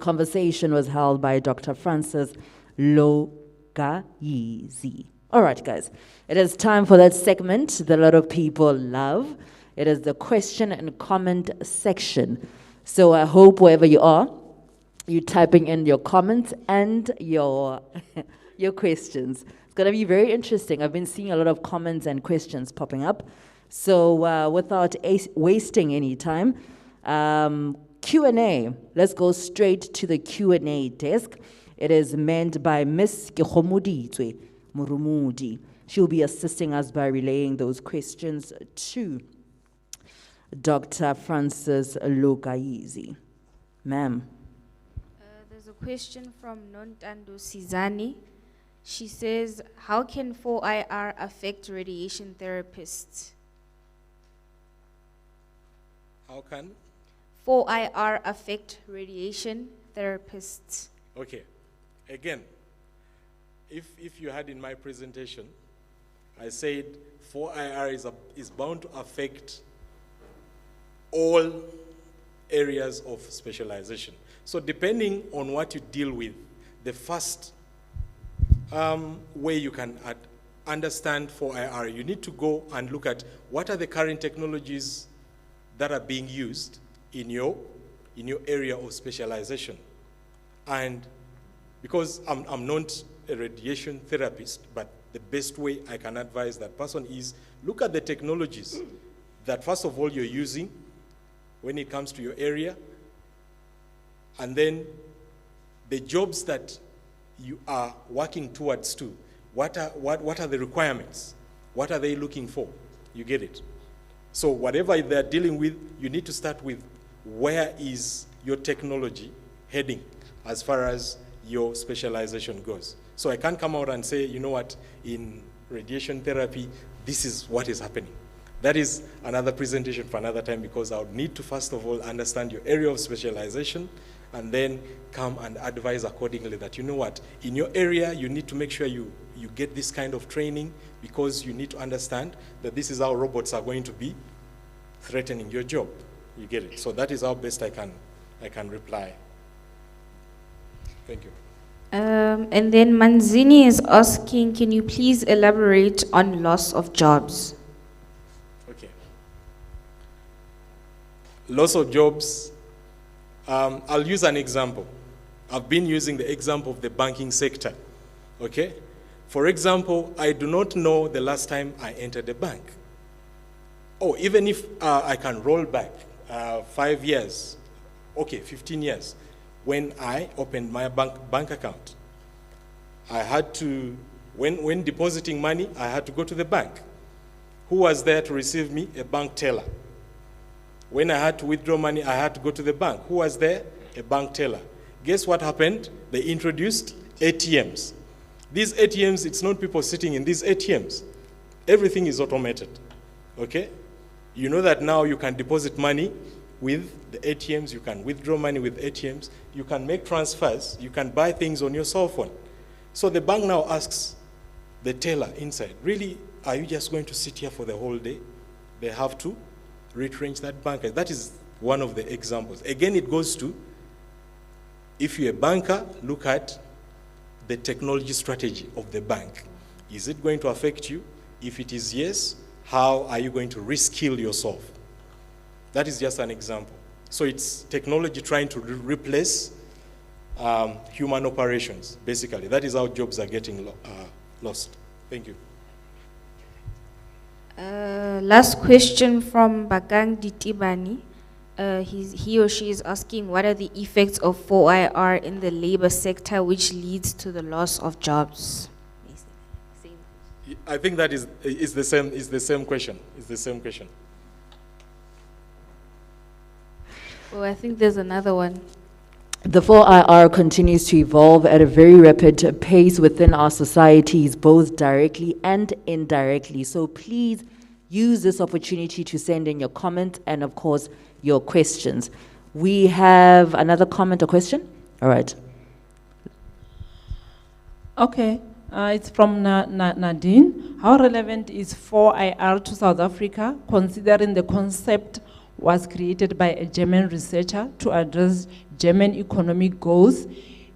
conversation was held by Dr. Francis Lugayizi. All right, guys, it is time for that segment that a lot of people love. It is the question and comment section. So I hope wherever you are, you're typing in your comments and your questions. It's going to be very interesting. I've been seeing a lot of comments and questions popping up. So without wasting any time, Q&A. Let's go straight to the Q&A desk. It is manned by Miss Kihomuditswe Murumudi. She'll be assisting us by relaying those questions to Dr. Francis Lugayizi. Ma'am. There's a question from Nontando Sizani. She says, how can 4IR affect radiation therapists? How can? 4IR affect radiation therapists. Okay. Again, if you had in my presentation, I said 4IR is bound to affect all areas of specialization. So depending on what you deal with, the first way you can understand 4IR, you need to go and look at what are the current technologies that are being used in your area of specialization. And because I'm not a radiation therapist, but the best way I can advise that person is look at the technologies that first of all you're using when it comes to your area, and then the jobs that you are working towards too. What are the requirements? What are they looking for? You get it? So whatever they're dealing with, you need to start with where is your technology heading as far as your specialization goes. So I can't come out and say, you know what, in radiation therapy, this is what is happening. That is another presentation for another time, because I would need to first of all understand your area of specialization and then come and advise accordingly that, you know what, in your area you need to make sure you get this kind of training, because you need to understand that this is how robots are going to be threatening your job. You get it? So that is how best I can reply. Thank you. And then Manzini is asking, can you please elaborate on loss of jobs? Okay. Loss of jobs, I'll use an example. I've been using the example of the banking sector, okay? For example, I do not know the last time I entered a bank. Or even if I can roll back 5 years, okay, 15 years, when I opened my bank account, I had to, when depositing money, I had to go to the bank. Who was there to receive me? A bank teller. When I had to withdraw money, I had to go to the bank. Who was there? A bank teller. Guess what happened? They introduced ATMs. These ATMs, it's not people sitting in these ATMs. Everything is automated, okay? You know that now you can deposit money with the ATMs, you can withdraw money with ATMs, you can make transfers, you can buy things on your cell phone. So the bank now asks the teller inside, really, are you just going to sit here for the whole day? They have to retrench that banker. That is one of the examples. Again, it goes to, if you're a banker, look at the technology strategy of the bank. Is it going to affect you? If it is yes, how are you going to reskill yourself? That is just an example. So it's technology trying to replace human operations, basically. That is how jobs are getting lost. Thank you. Last question from Bakang Ditibani. He or she is asking, what are the effects of 4IR in the labor sector which leads to the loss of jobs? I think that is the same question. It's the same question. Oh, I think there's another one. The 4IR continues to evolve at a very rapid pace within our societies, both directly and indirectly. So please use this opportunity to send in your comments and, of course, your questions. We have another comment or question? All right. Okay. It's from Nadine. How relevant is 4IR to South Africa, considering the concept was created by a German researcher to address German economic goals?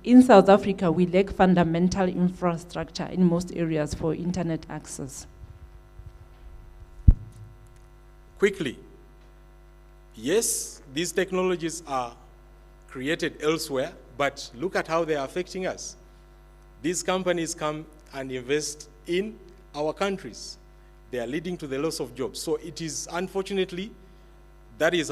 In South Africa, we lack fundamental infrastructure in most areas for internet access. Quickly, yes, these technologies are created elsewhere, but look at how they are affecting us. These companies come and invest in our countries. They are leading to the loss of jobs. So it is, unfortunately, that is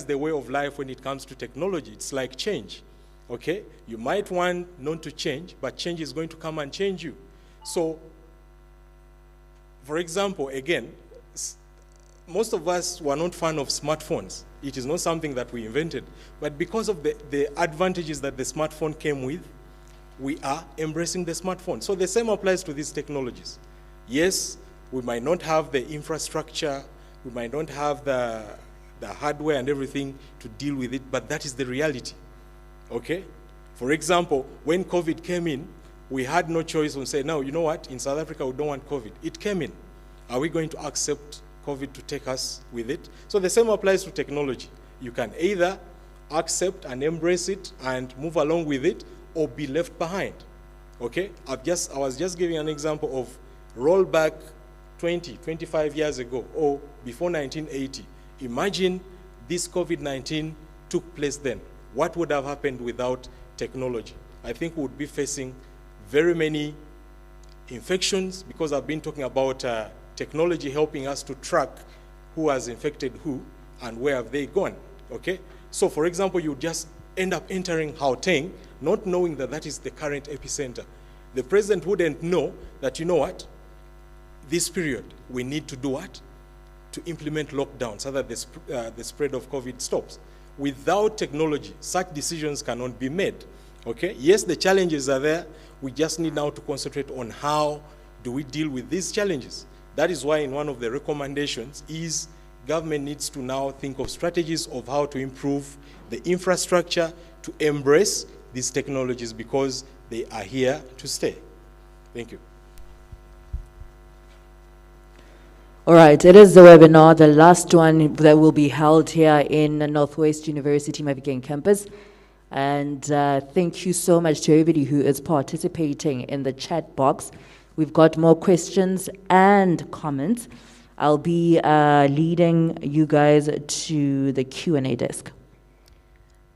the way of life when it comes to technology. It's like change, okay? You might want not to change, but change is going to come and change you. So, for example, again, most of us were not fans of smartphones. It is not something that we invented. But because of the advantages that the smartphone came with, we are embracing the smartphone. So the same applies to these technologies. Yes, we might not have the infrastructure, we might not have the hardware and everything to deal with it, but that is the reality, okay? For example, when COVID came in, we had no choice and say, no, you know what, in South Africa we don't want COVID. It came in. Are we going to accept COVID to take us with it? So the same applies to technology. You can either accept and embrace it and move along with it, or be left behind. Okay? I was just giving an example of roll back 20, 25 years ago, or before 1980. Imagine this COVID-19 took place then. What would have happened without technology? I think we would be facing very many infections, because I've been talking about technology helping us to track who has infected who and where have they gone, okay? So for example, you just end up entering Gauteng, not knowing that that is the current epicenter. The president wouldn't know that, you know what, this period, we need to do what? To implement lockdown so that the spread of COVID stops. Without technology, such decisions cannot be made, okay? Yes, the challenges are there. We just need now to concentrate on how do we deal with these challenges. That is why in one of the recommendations is government needs to now think of strategies of how to improve the infrastructure to embrace these technologies, because they are here to stay. Thank you. All right, it is the webinar, the last one that will be held here in Northwest University Mafikeng campus. And thank you so much to everybody who is participating in the chat box. We've got more questions and comments. I'll be leading you guys to the Q&A desk.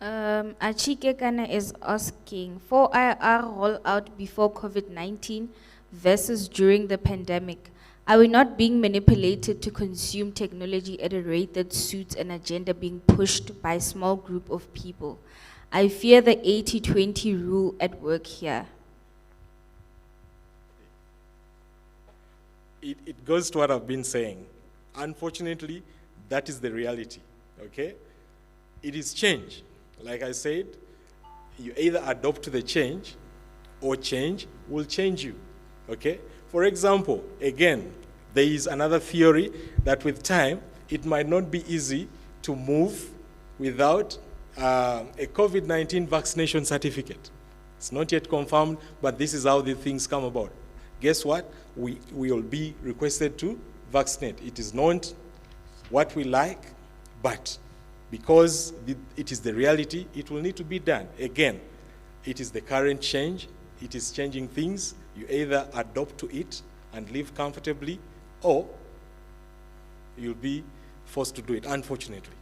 Achike Kana is asking, 4IR rollout before COVID-19 versus during the pandemic. Are we not being manipulated to consume technology at a rate that suits an agenda being pushed by a small group of people? I fear the 80-20 rule at work here. It goes to what I've been saying. Unfortunately, that is the reality, okay? It is change. Like I said, you either adopt to the change, or change will change you, okay? For example, again, there is another theory that with time, it might not be easy to move without a COVID-19 vaccination certificate. It's not yet confirmed, but this is how the things come about. Guess what? We will be requested to vaccinate. It is not what we like, but because it is the reality, it will need to be done. Again, it is the current change. It is changing things. You either adopt to it and live comfortably, or you'll be forced to do it, unfortunately.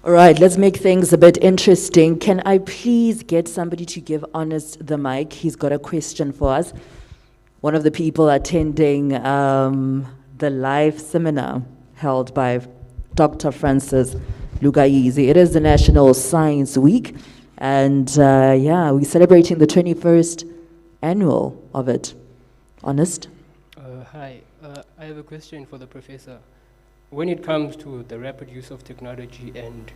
All right, let's make things a bit interesting. Can I please get somebody to give Honest the mic? He's got a question for us. One of the people attending the live seminar held by Dr. Francis Lugayizi. It is the National Science Week, and yeah, we're celebrating the 21st annual of it. Honest? Hi, I have a question for the professor. When it comes to the rapid use of technology and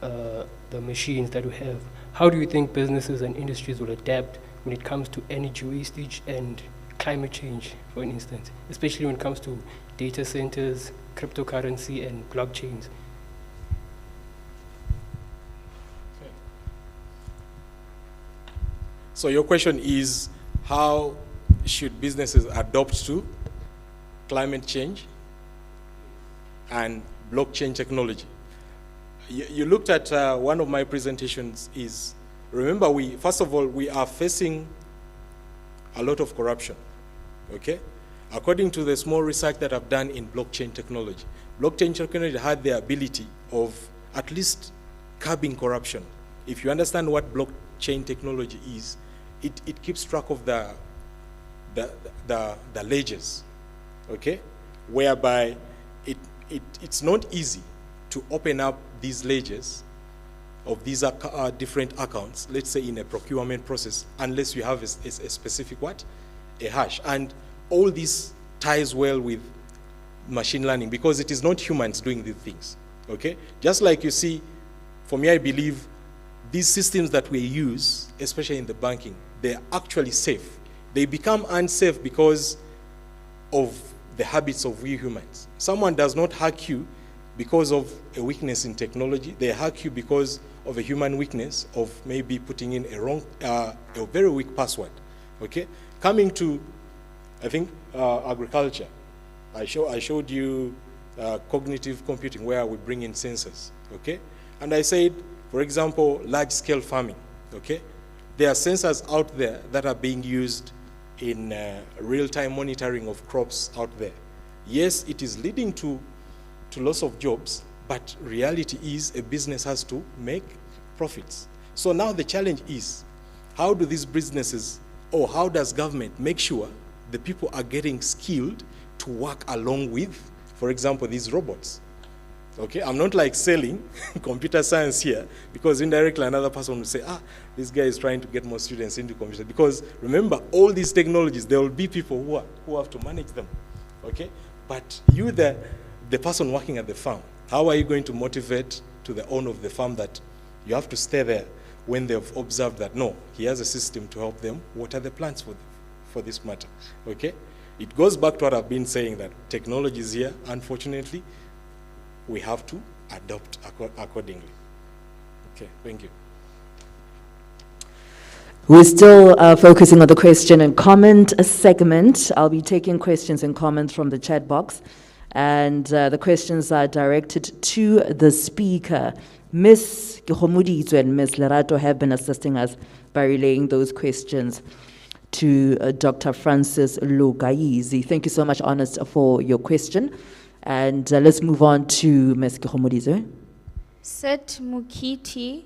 the machines that we have, how do you think businesses and industries will adapt when it comes to energy wastage and climate change, for instance, especially when it comes to data centers, cryptocurrency, and blockchains? Okay. So your question is, how should businesses adopt to climate change and blockchain technology? You looked at one of my presentations is, remember, first of all, we are facing a lot of corruption, okay? According to the small research that I've done in blockchain technology had the ability of at least curbing corruption. If you understand what blockchain technology is, it keeps track of the ledgers, okay? Whereby it's not easy to open up these ledgers of these different accounts, let's say in a procurement process, unless you have a specific what? A hash. And all this ties well with machine learning, because it is not humans doing these things, okay? Just like you see, for me, I believe these systems that we use, especially in the banking, they're actually safe. They become unsafe because of the habits of we humans. Someone does not hack you because of a weakness in technology. They hack you because of a human weakness of maybe putting in a very weak password. Okay, coming to, I think, agriculture. I showed you cognitive computing, where we bring in sensors. Okay, and I said, for example, large-scale farming. Okay, there are sensors out there that are being used in real-time monitoring of crops out there. Yes, it is leading to loss of jobs, but reality is a business has to make profits. So now the challenge is, how do these businesses, or how does government make sure the people are getting skilled to work along with, for example, these robots? Okay, I'm not like selling computer science here, because indirectly another person will say, this guy is trying to get more students into computer. Because remember, all these technologies, there will be people who have to manage them. Okay, but you, the person working at the farm, how are you going to motivate to the owner of the farm that you have to stay there when they've observed that, no, he has a system to help them water the plants for this matter? Okay, it goes back to what I've been saying, that technology is here. Unfortunately, we have to adopt accordingly. Okay, thank you. We're still focusing on the question and comment segment. I'll be taking questions and comments from the chat box. And the questions are directed to the speaker. Ms. Kihomudizwe and Ms. Lerato have been assisting us by relaying those questions to Dr. Francis Lugayizi. Thank you so much, Honest, for your question. And let's move on to Ms. Kihomudizwe. Seth Mukiti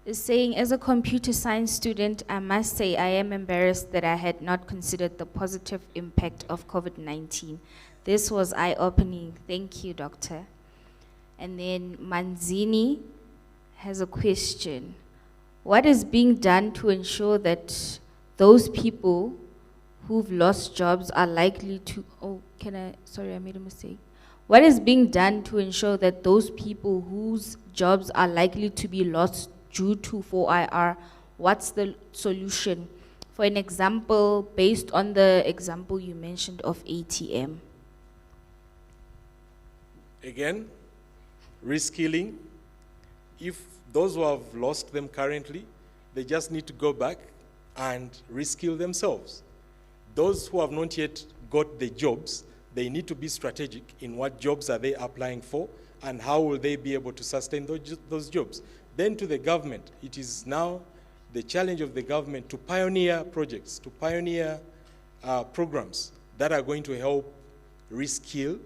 is saying, as a computer science student, I must say I am embarrassed that I had not considered the positive impact of COVID-19. This was eye-opening. Thank you, doctor. And then Manzini has a question. What is being done to ensure that those people who've lost jobs are likely to, sorry, I made a mistake. What is being done to ensure that those people whose jobs are likely to be lost due to 4IR, what's the solution? For an example, based on the example you mentioned of ATM. Again, reskilling. If those who have lost them currently, they just need to go back and reskill themselves. Those who have not yet got the jobs, they need to be strategic in what jobs are they applying for and how will they be able to sustain those jobs. Then to the government, it is now the challenge of the government to pioneer projects, to pioneer programs that are going to help reskill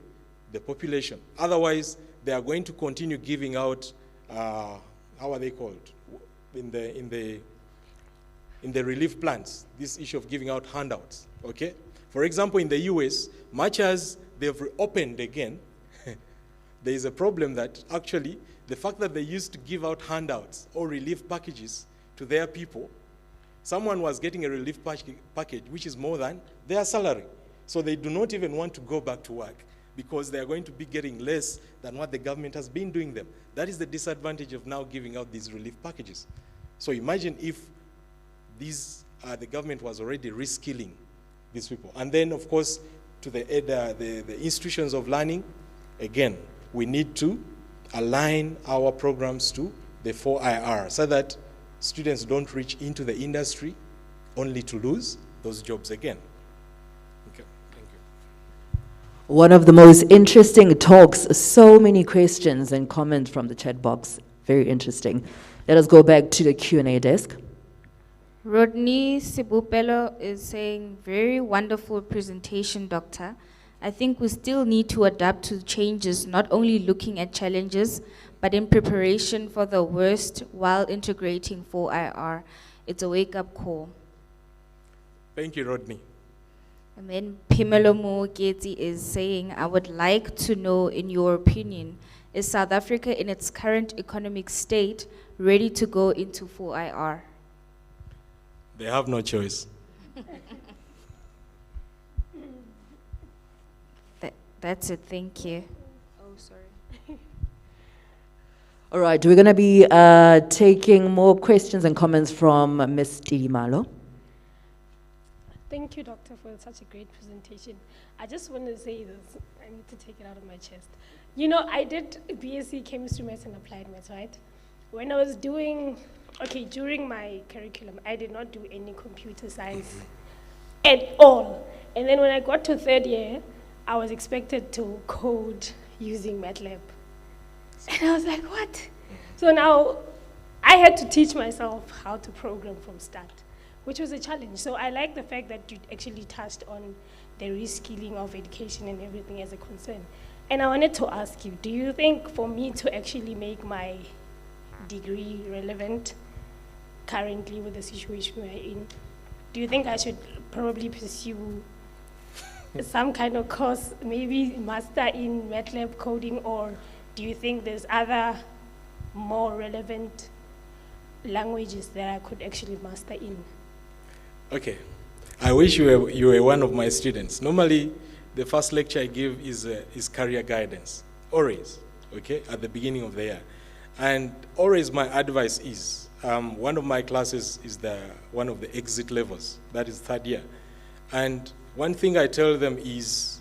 the population. Otherwise, they are going to continue giving out, how are they called? In the relief plans, this issue of giving out handouts, okay? For example, in the US, much as they've reopened again, there is a problem that actually the fact that they used to give out handouts or relief packages to their people, someone was getting a relief package which is more than their salary. So they do not even want to go back to work because they are going to be getting less than what the government has been doing them. That is the disadvantage of now giving out these relief packages. So imagine if the government was already reskilling these people. And then, of course, to the institutions of learning, again, we need to align our programs to the 4IR so that students don't reach into the industry only to lose those jobs again. Okay, thank you. One of the most interesting talks, so many questions and comments from the chat box. Very interesting. Let us go back to the Q&A desk. Rodney Sibupelo is saying, very wonderful presentation, doctor. I think we still need to adapt to changes, not only looking at challenges, but in preparation for the worst while integrating 4IR. It's a wake-up call. Thank you, Rodney. And then Pimelo Mogeti is saying, I would like to know, in your opinion, is South Africa in its current economic state ready to go into 4IR? They have no choice. That's it, thank you. Oh, sorry. All right, we're going to be taking more questions and comments from Ms. Tidimalo. Thank you, Doctor, for such a great presentation. I just want to say this. I need to take it out of my chest. You know, I did BSc Chemistry, Maths, and Applied Maths, right? When I was during my curriculum, I did not do any computer science at all. And then when I got to third year, I was expected to code using MATLAB. And I was like, what? So now I had to teach myself how to program from start, which was a challenge. So I like the fact that you actually touched on the reskilling of education and everything as a concern. And I wanted to ask you, do you think for me to actually make my degree relevant currently with the situation we're in, do you think I should probably pursue some kind of course, maybe master in MATLAB coding, or do you think there's other more relevant languages that I could actually master in? Okay. I wish you were one of my students. Normally, the first lecture I give is career guidance, always, okay, at the beginning of the year. And always my advice is, one of my classes is one of the exit levels, that is third year. And one thing I tell them is,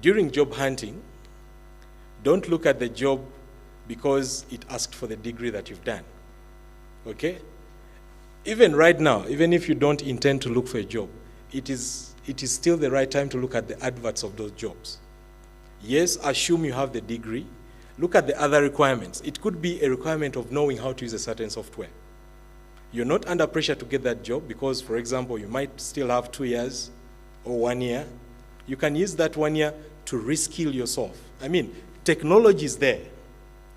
during job hunting, don't look at the job because it asked for the degree that you've done, okay? Even right now, even if you don't intend to look for a job, it is still the right time to look at the adverts of those jobs. Yes, assume you have the degree. Look at the other requirements. It could be a requirement of knowing how to use a certain software. You're not under pressure to get that job because, for example, you might still have 2 years or 1 year. You can use that 1 year to reskill yourself. I mean, technology is there.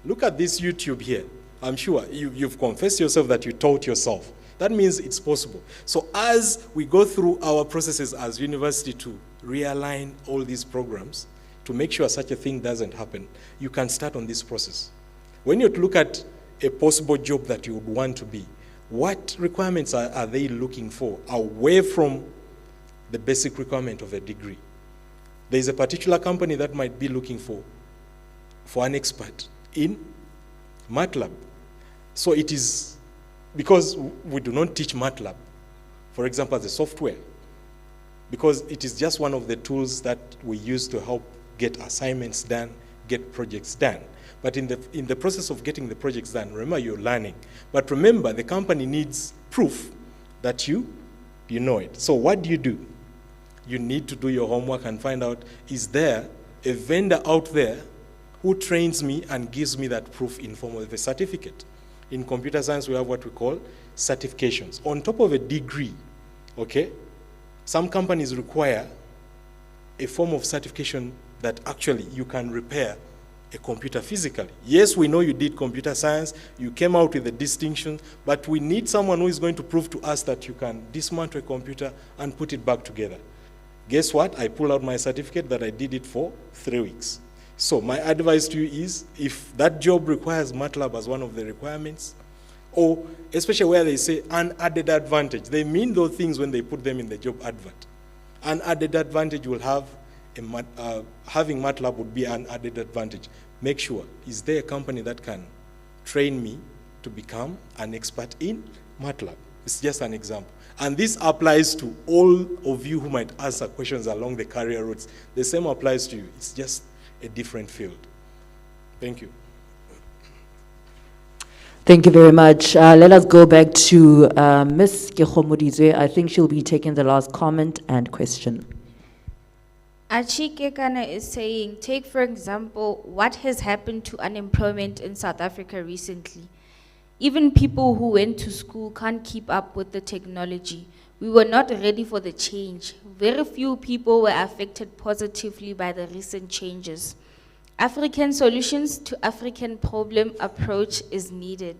Look at this YouTube here. I'm sure you've confessed yourself that you taught yourself. That means it's possible. So as we go through our processes as university to realign all these programs, to make sure such a thing doesn't happen, you can start on this process. When you look at a possible job that you would want to be, what requirements are they looking for away from the basic requirement of a degree? There's a particular company that might be looking for an expert in MATLAB. So it is, because we do not teach MATLAB, for example, as a software, because it is just one of the tools that we use to help get assignments done, get projects done. But in the process of getting the projects done, remember, you're learning. But remember, the company needs proof that you know it. So what do? You need to do your homework and find out, is there a vendor out there who trains me and gives me that proof in form of a certificate? In computer science, we have what we call certifications. On top of a degree, okay, some companies require a form of certification that actually you can repair a computer physically. Yes, we know you did computer science, you came out with a distinction, but we need someone who is going to prove to us that you can dismantle a computer and put it back together. Guess what? I pull out my certificate that I did it for 3 weeks. So my advice to you is, if that job requires MATLAB as one of the requirements, or especially where they say an added advantage, they mean those things when they put them in the job advert. An added advantage will have, having MATLAB would be an added advantage. Make sure, is there a company that can train me to become an expert in MATLAB? It's just an example. And this applies to all of you who might answer questions along the career routes. The same applies to you. It's just a different field. Thank you. Thank you very much. Let us go back to Ms. Kehomodizwe. I think she'll be taking the last comment and question. Achikekana is saying, take for example, what has happened to unemployment in South Africa recently. Even people who went to school can't keep up with the technology. We were not ready for the change. Very few people were affected positively by the recent changes. African solutions to African problem approach is needed.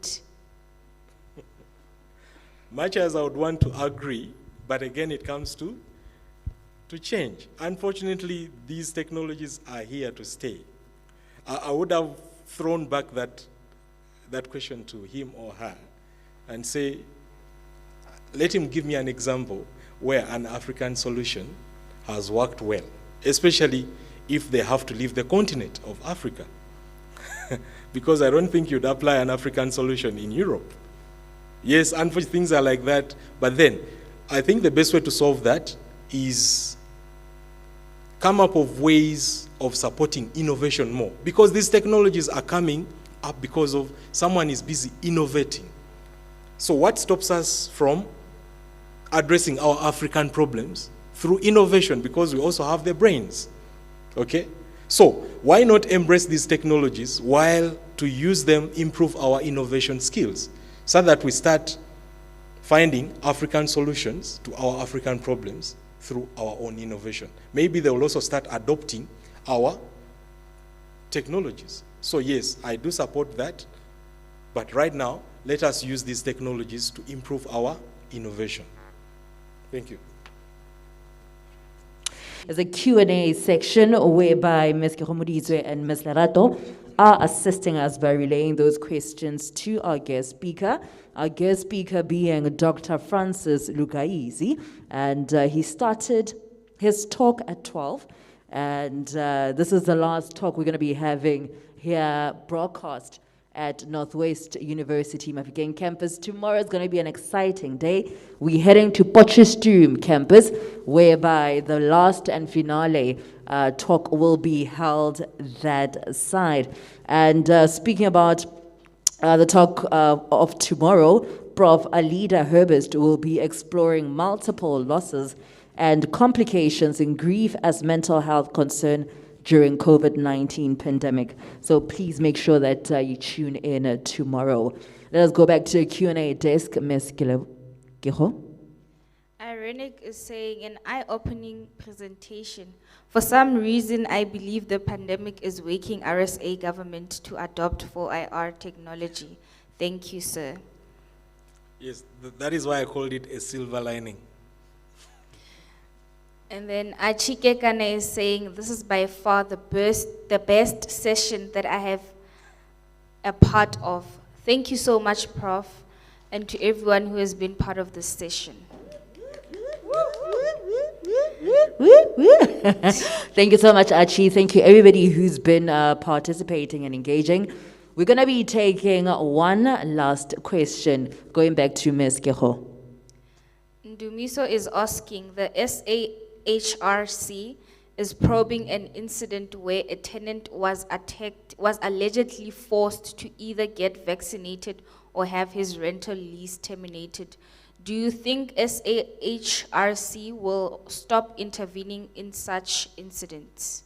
Much as I would want to agree, but again it comes to change. Unfortunately, these technologies are here to stay. I would have thrown back that question to him or her and say, let him give me an example where an African solution has worked well, especially if they have to leave the continent of Africa. Because I don't think you'd apply an African solution in Europe. Yes, unfortunately things are like that, but then I think the best way to solve that is come up with ways of supporting innovation more, because these technologies are coming up because of someone is busy innovating. So what stops us from addressing our African problems through innovation? Because we also have the brains, okay? So why not embrace these technologies while to use them improve our innovation skills so that we start finding African solutions to our African problems through our own innovation. Maybe they will also start adopting our technologies. So yes, I do support that, but right now, let us use these technologies to improve our innovation. Thank you. There's a Q&A section whereby Ms. Kihomudizwe and Ms. Lerato are assisting us by relaying those questions to our guest speaker. Our guest speaker being Dr. Francis Lugayizi, and he started his talk at 12, and this is the last talk we're going to be having here broadcast at Northwest University Mafikeng campus. Tomorrow is going to be an exciting day. We're heading to Potchefstroom campus, whereby the last and finale talk will be held that side. And speaking about the talk of tomorrow, Prof. Alida Herbst will be exploring multiple losses and complications in grief as mental health concern during COVID-19 pandemic. So please make sure that you tune in tomorrow. Let us go back to the Q&A desk. Ms. Kiho. Ironic is saying an eye-opening presentation. For some reason, I believe the pandemic is waking RSA government to adopt 4IR technology. Thank you, sir. Yes, that is why I called it a silver lining. And then Achike Kane is saying, this is by far the best session that I have a part of. Thank you so much, Prof, and to everyone who has been part of this session. Thank you so much, Achi. Thank you, everybody who's been participating and engaging. We're going to be taking one last question, going back to Ms. Keho. Ndumiso is asking, the SAHRC is probing an incident where a tenant was allegedly forced to either get vaccinated or have his rental lease terminated. Do you think SAHRC will stop intervening in such incidents?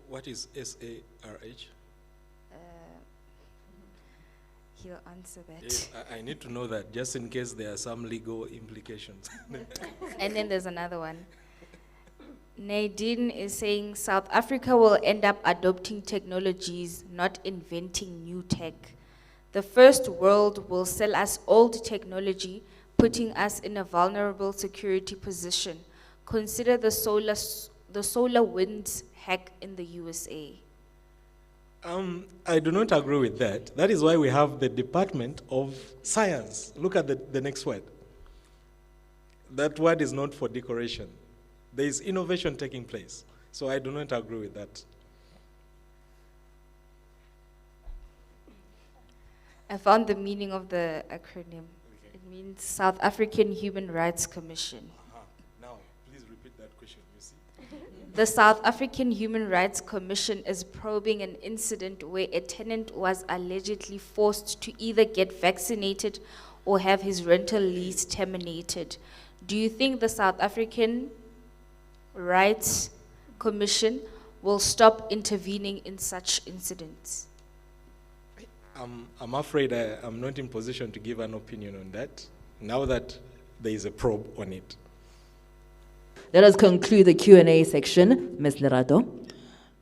What is SARH? He'll answer that. Yes, I need to know that, just in case there are some legal implications. And then there's another one. Nadine is saying South Africa will end up adopting technologies, not inventing new tech. The first world will sell us old technology, putting us in a vulnerable security position. Consider the solar winds hack in the USA. I do not agree with that. That is why we have the Department of Science. Look at the next word. That word is not for decoration. There is innovation taking place. So I do not agree with that. I found the meaning of the acronym. Okay. It means South African Human Rights Commission. Now, please repeat that question, you see. The South African Human Rights Commission is probing an incident where a tenant was allegedly forced to either get vaccinated or have his rental lease terminated. Do you think the South African Rights Commission will stop intervening in such incidents? I'm afraid I'm not in position to give an opinion on that, now that there is a probe on it. Let us conclude the Q&A section. Ms. Lerato.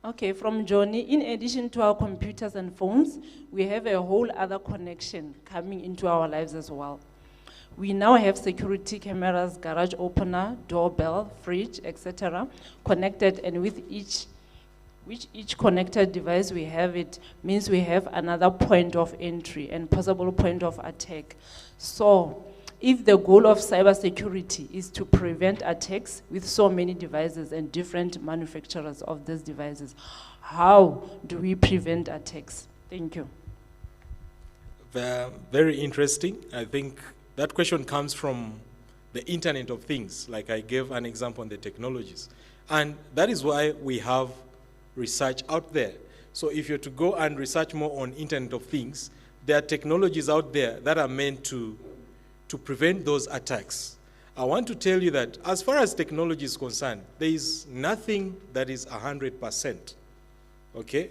Okay, from Johnny, in addition to our computers and phones, we have a whole other connection coming into our lives as well. We now have security cameras, garage opener, doorbell, fridge, etc. connected, and with each connected device we have, it means we have another point of entry and possible point of attack. So, if the goal of cybersecurity is to prevent attacks with so many devices and different manufacturers of these devices, how do we prevent attacks? Thank you. Very interesting. I think that question comes from the Internet of Things, like I gave an example on the technologies. And that is why we have research out there. So if you're to go and research more on Internet of Things, there are technologies out there that are meant to prevent those attacks. I want to tell you that as far as technology is concerned, there is nothing that is 100%, okay?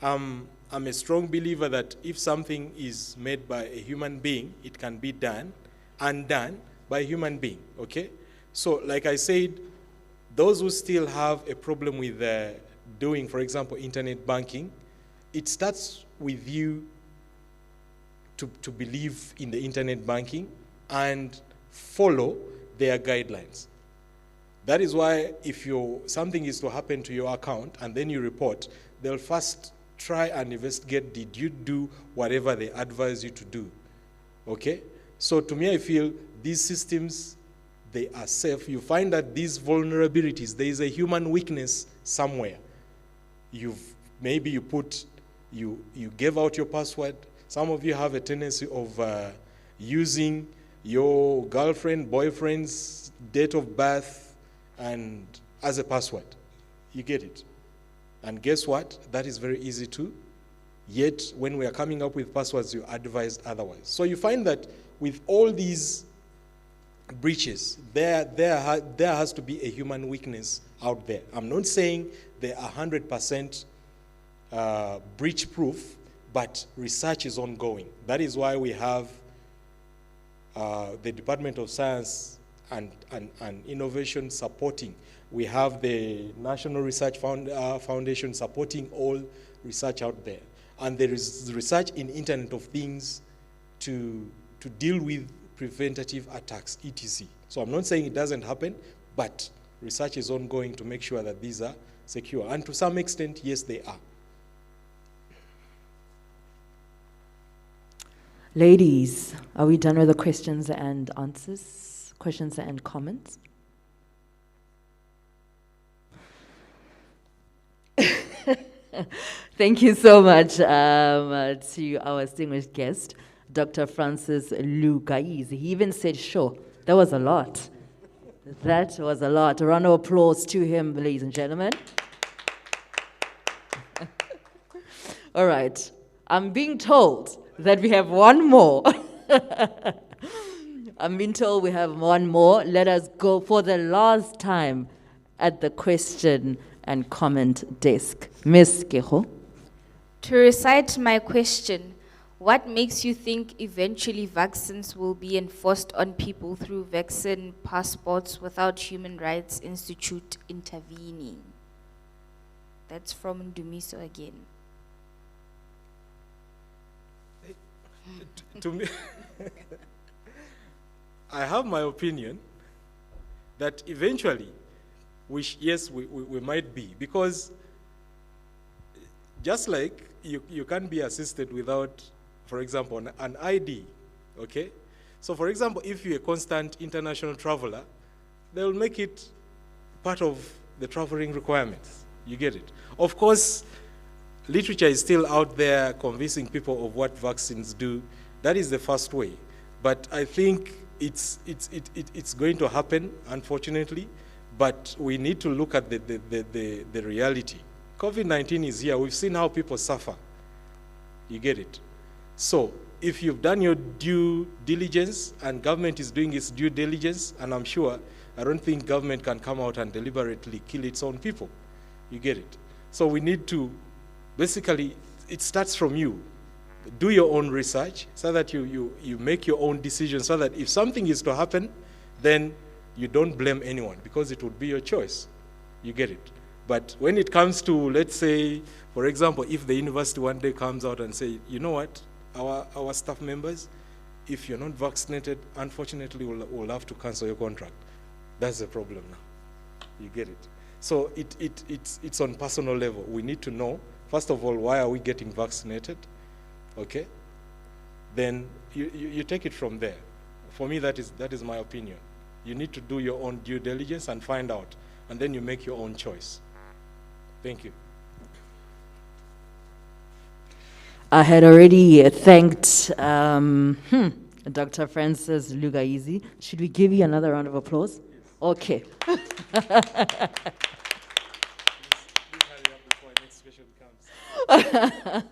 I'm a strong believer that if something is made by a human being, it can be done, undone by a human being, okay? So like I said, those who still have a problem with doing, for example, internet banking, it starts with you to believe in the internet banking and follow their guidelines. That is why if something is to happen to your account and then you report, they'll first try and investigate, did you do whatever they advise you to do, okay? So to me, I feel these systems, they are safe. You find that these vulnerabilities, there is a human weakness somewhere. Maybe you gave out your password. Some of you have a tendency of using your girlfriend, boyfriend's date of birth and as a password. You get it. And guess what? That is very easy too. Yet, when we are coming up with passwords, you advised otherwise. So you find that with all these breaches, there has to be a human weakness out there. I'm not saying they are 100% breach proof, but research is ongoing. That is why we have the Department of Science and Innovation supporting. We have the National Research Foundation supporting all research out there. And there is research in Internet of Things to deal with preventative attacks, etc. So I'm not saying it doesn't happen, but research is ongoing to make sure that these are secure. And to some extent, yes, they are. Ladies, are we done with the questions and answers? Questions and comments? Thank you so much to our distinguished guest, Dr. Francis Lugayizi. He even said, sure, that was a lot. That was a lot. A round of applause to him, ladies and gentlemen. All right. I'm being told that we have one more. I'm being told we have one more. Let us go for the last time at the question and comment desk. Ms. Keho. To recite my question, what makes you think eventually vaccines will be enforced on people through vaccine passports without Human Rights Institute intervening? That's from Ndumiso again. To me, I have my opinion that eventually, yes, we might be, because just like you can't be assisted without, for example, an ID, okay? So for example, if you're a constant international traveler, they'll make it part of the traveling requirements. You get it? Of course, literature is still out there convincing people of what vaccines do. That is the first way. But I think it's going to happen, unfortunately, but we need to look at the reality. COVID-19 is here. We've seen how people suffer. You get it? So if you've done your due diligence and government is doing its due diligence, and I'm sure, I don't think government can come out and deliberately kill its own people. You get it? So we need to, basically, it starts from you. Do your own research so that you make your own decisions, so that if something is to happen, then you don't blame anyone, because it would be your choice. You get it? But when it comes to, let's say, for example, if the university one day comes out and say, you know what, our staff members, if you're not vaccinated, unfortunately, we'll have to cancel your contract. That's the problem now. You get it? So it's on personal level. We need to know, first of all, why are we getting vaccinated? Okay? Then you take it from there. For me, that is my opinion. You need to do your own due diligence and find out, and then you make your own choice. Thank you. I had already thanked Dr. Francis Lugayizi. Should we give you another round of applause? Yes. Okay. Please hurry up before next question comes.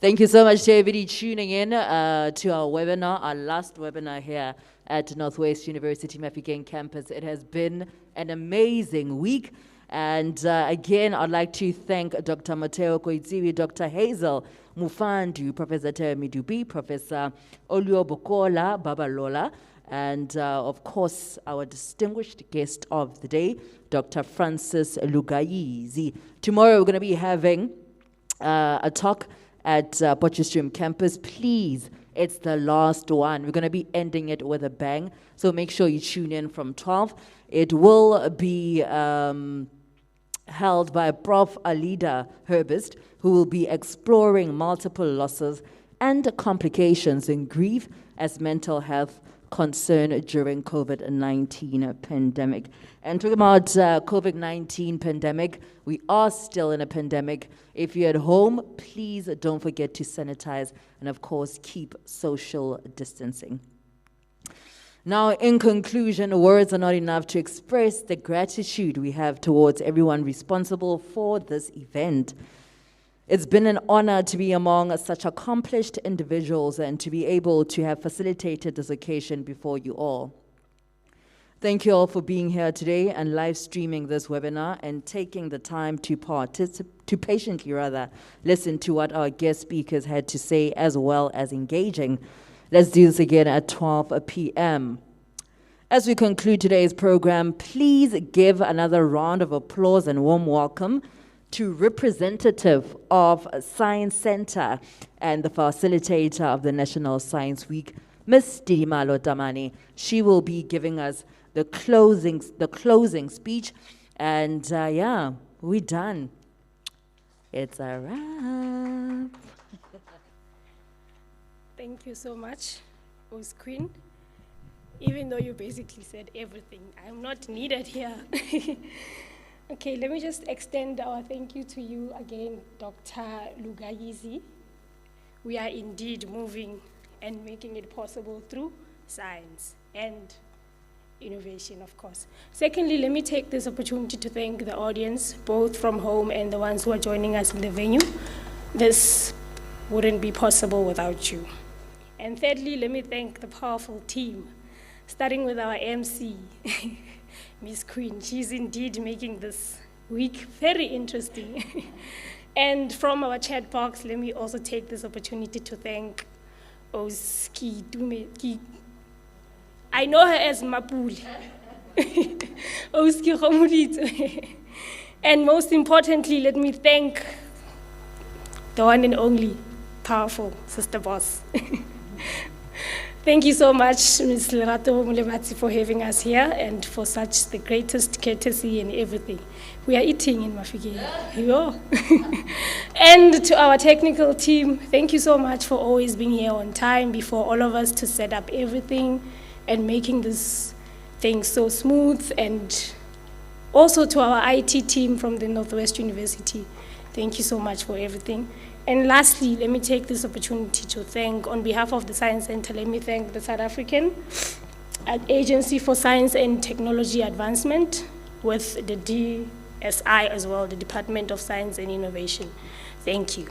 Thank you so much to everybody tuning in to our webinar, our last webinar here at Northwest University Mafeking campus. It has been an amazing week. And again, I'd like to thank Dr. Mateo Koitsiwi, Dr. Hazel Mufandu, Professor Teremi Dubi, Professor Olio Bokola Babalola, and of course, our distinguished guest of the day, Dr. Francis Lugayizi. Tomorrow, we're going to be having a talk at Potchefstroom campus. Please, it's the last one. We're going to be ending it with a bang. So make sure you tune in from 12. It will be held by Prof. Alida Herbist, who will be exploring multiple losses and complications in grief as mental health concern during COVID-19 pandemic. And talking about COVID-19 pandemic, we are still in a pandemic. If you're at home, please don't forget to sanitize and, of course, keep social distancing. Now, in conclusion, words are not enough to express the gratitude we have towards everyone responsible for this event. It's been an honor to be among such accomplished individuals and to be able to have facilitated this occasion before you all. Thank you all for being here today and live streaming this webinar and taking the time to patiently listen to what our guest speakers had to say, as well as engaging. Let's do this again at 12 p.m. As we conclude today's program, please give another round of applause and warm welcome to representative of Science Center and the facilitator of the National Science Week, Ms. Didimalo Damani. She will be giving us the closing speech, and yeah, we're done. It's a wrap. Thank you so much, Host Queen. Even though you basically said everything, I'm not needed here. Okay, let me just extend our thank you to you again, Dr. Lugayizi. We are indeed moving and making it possible through science and innovation, of course. Secondly, let me take this opportunity to thank the audience, both from home and the ones who are joining us in the venue. This wouldn't be possible without you. And thirdly, let me thank the powerful team, starting with our MC, Miss Queen. She's indeed making this week very interesting. And from our chat box, let me also take this opportunity to thank Oski Dume. I know her as Mapuli. Oski Khomuditso. And most importantly, let me thank the one and only powerful Sister Boss. Thank you so much, Ms. Lerato Mulematsi, for having us here and for such the greatest courtesy and everything. We are eating in Mafeking. Yeah. And to our technical team, thank you so much for always being here on time before all of us to set up everything and making this thing so smooth. And also to our IT team from the Northwest University, thank you so much for everything. And lastly, let me take this opportunity to thank, on behalf of the Science Center, let me thank the South African Agency for Science and Technology Advancement with the DSI as well, the Department of Science and Innovation. Thank you.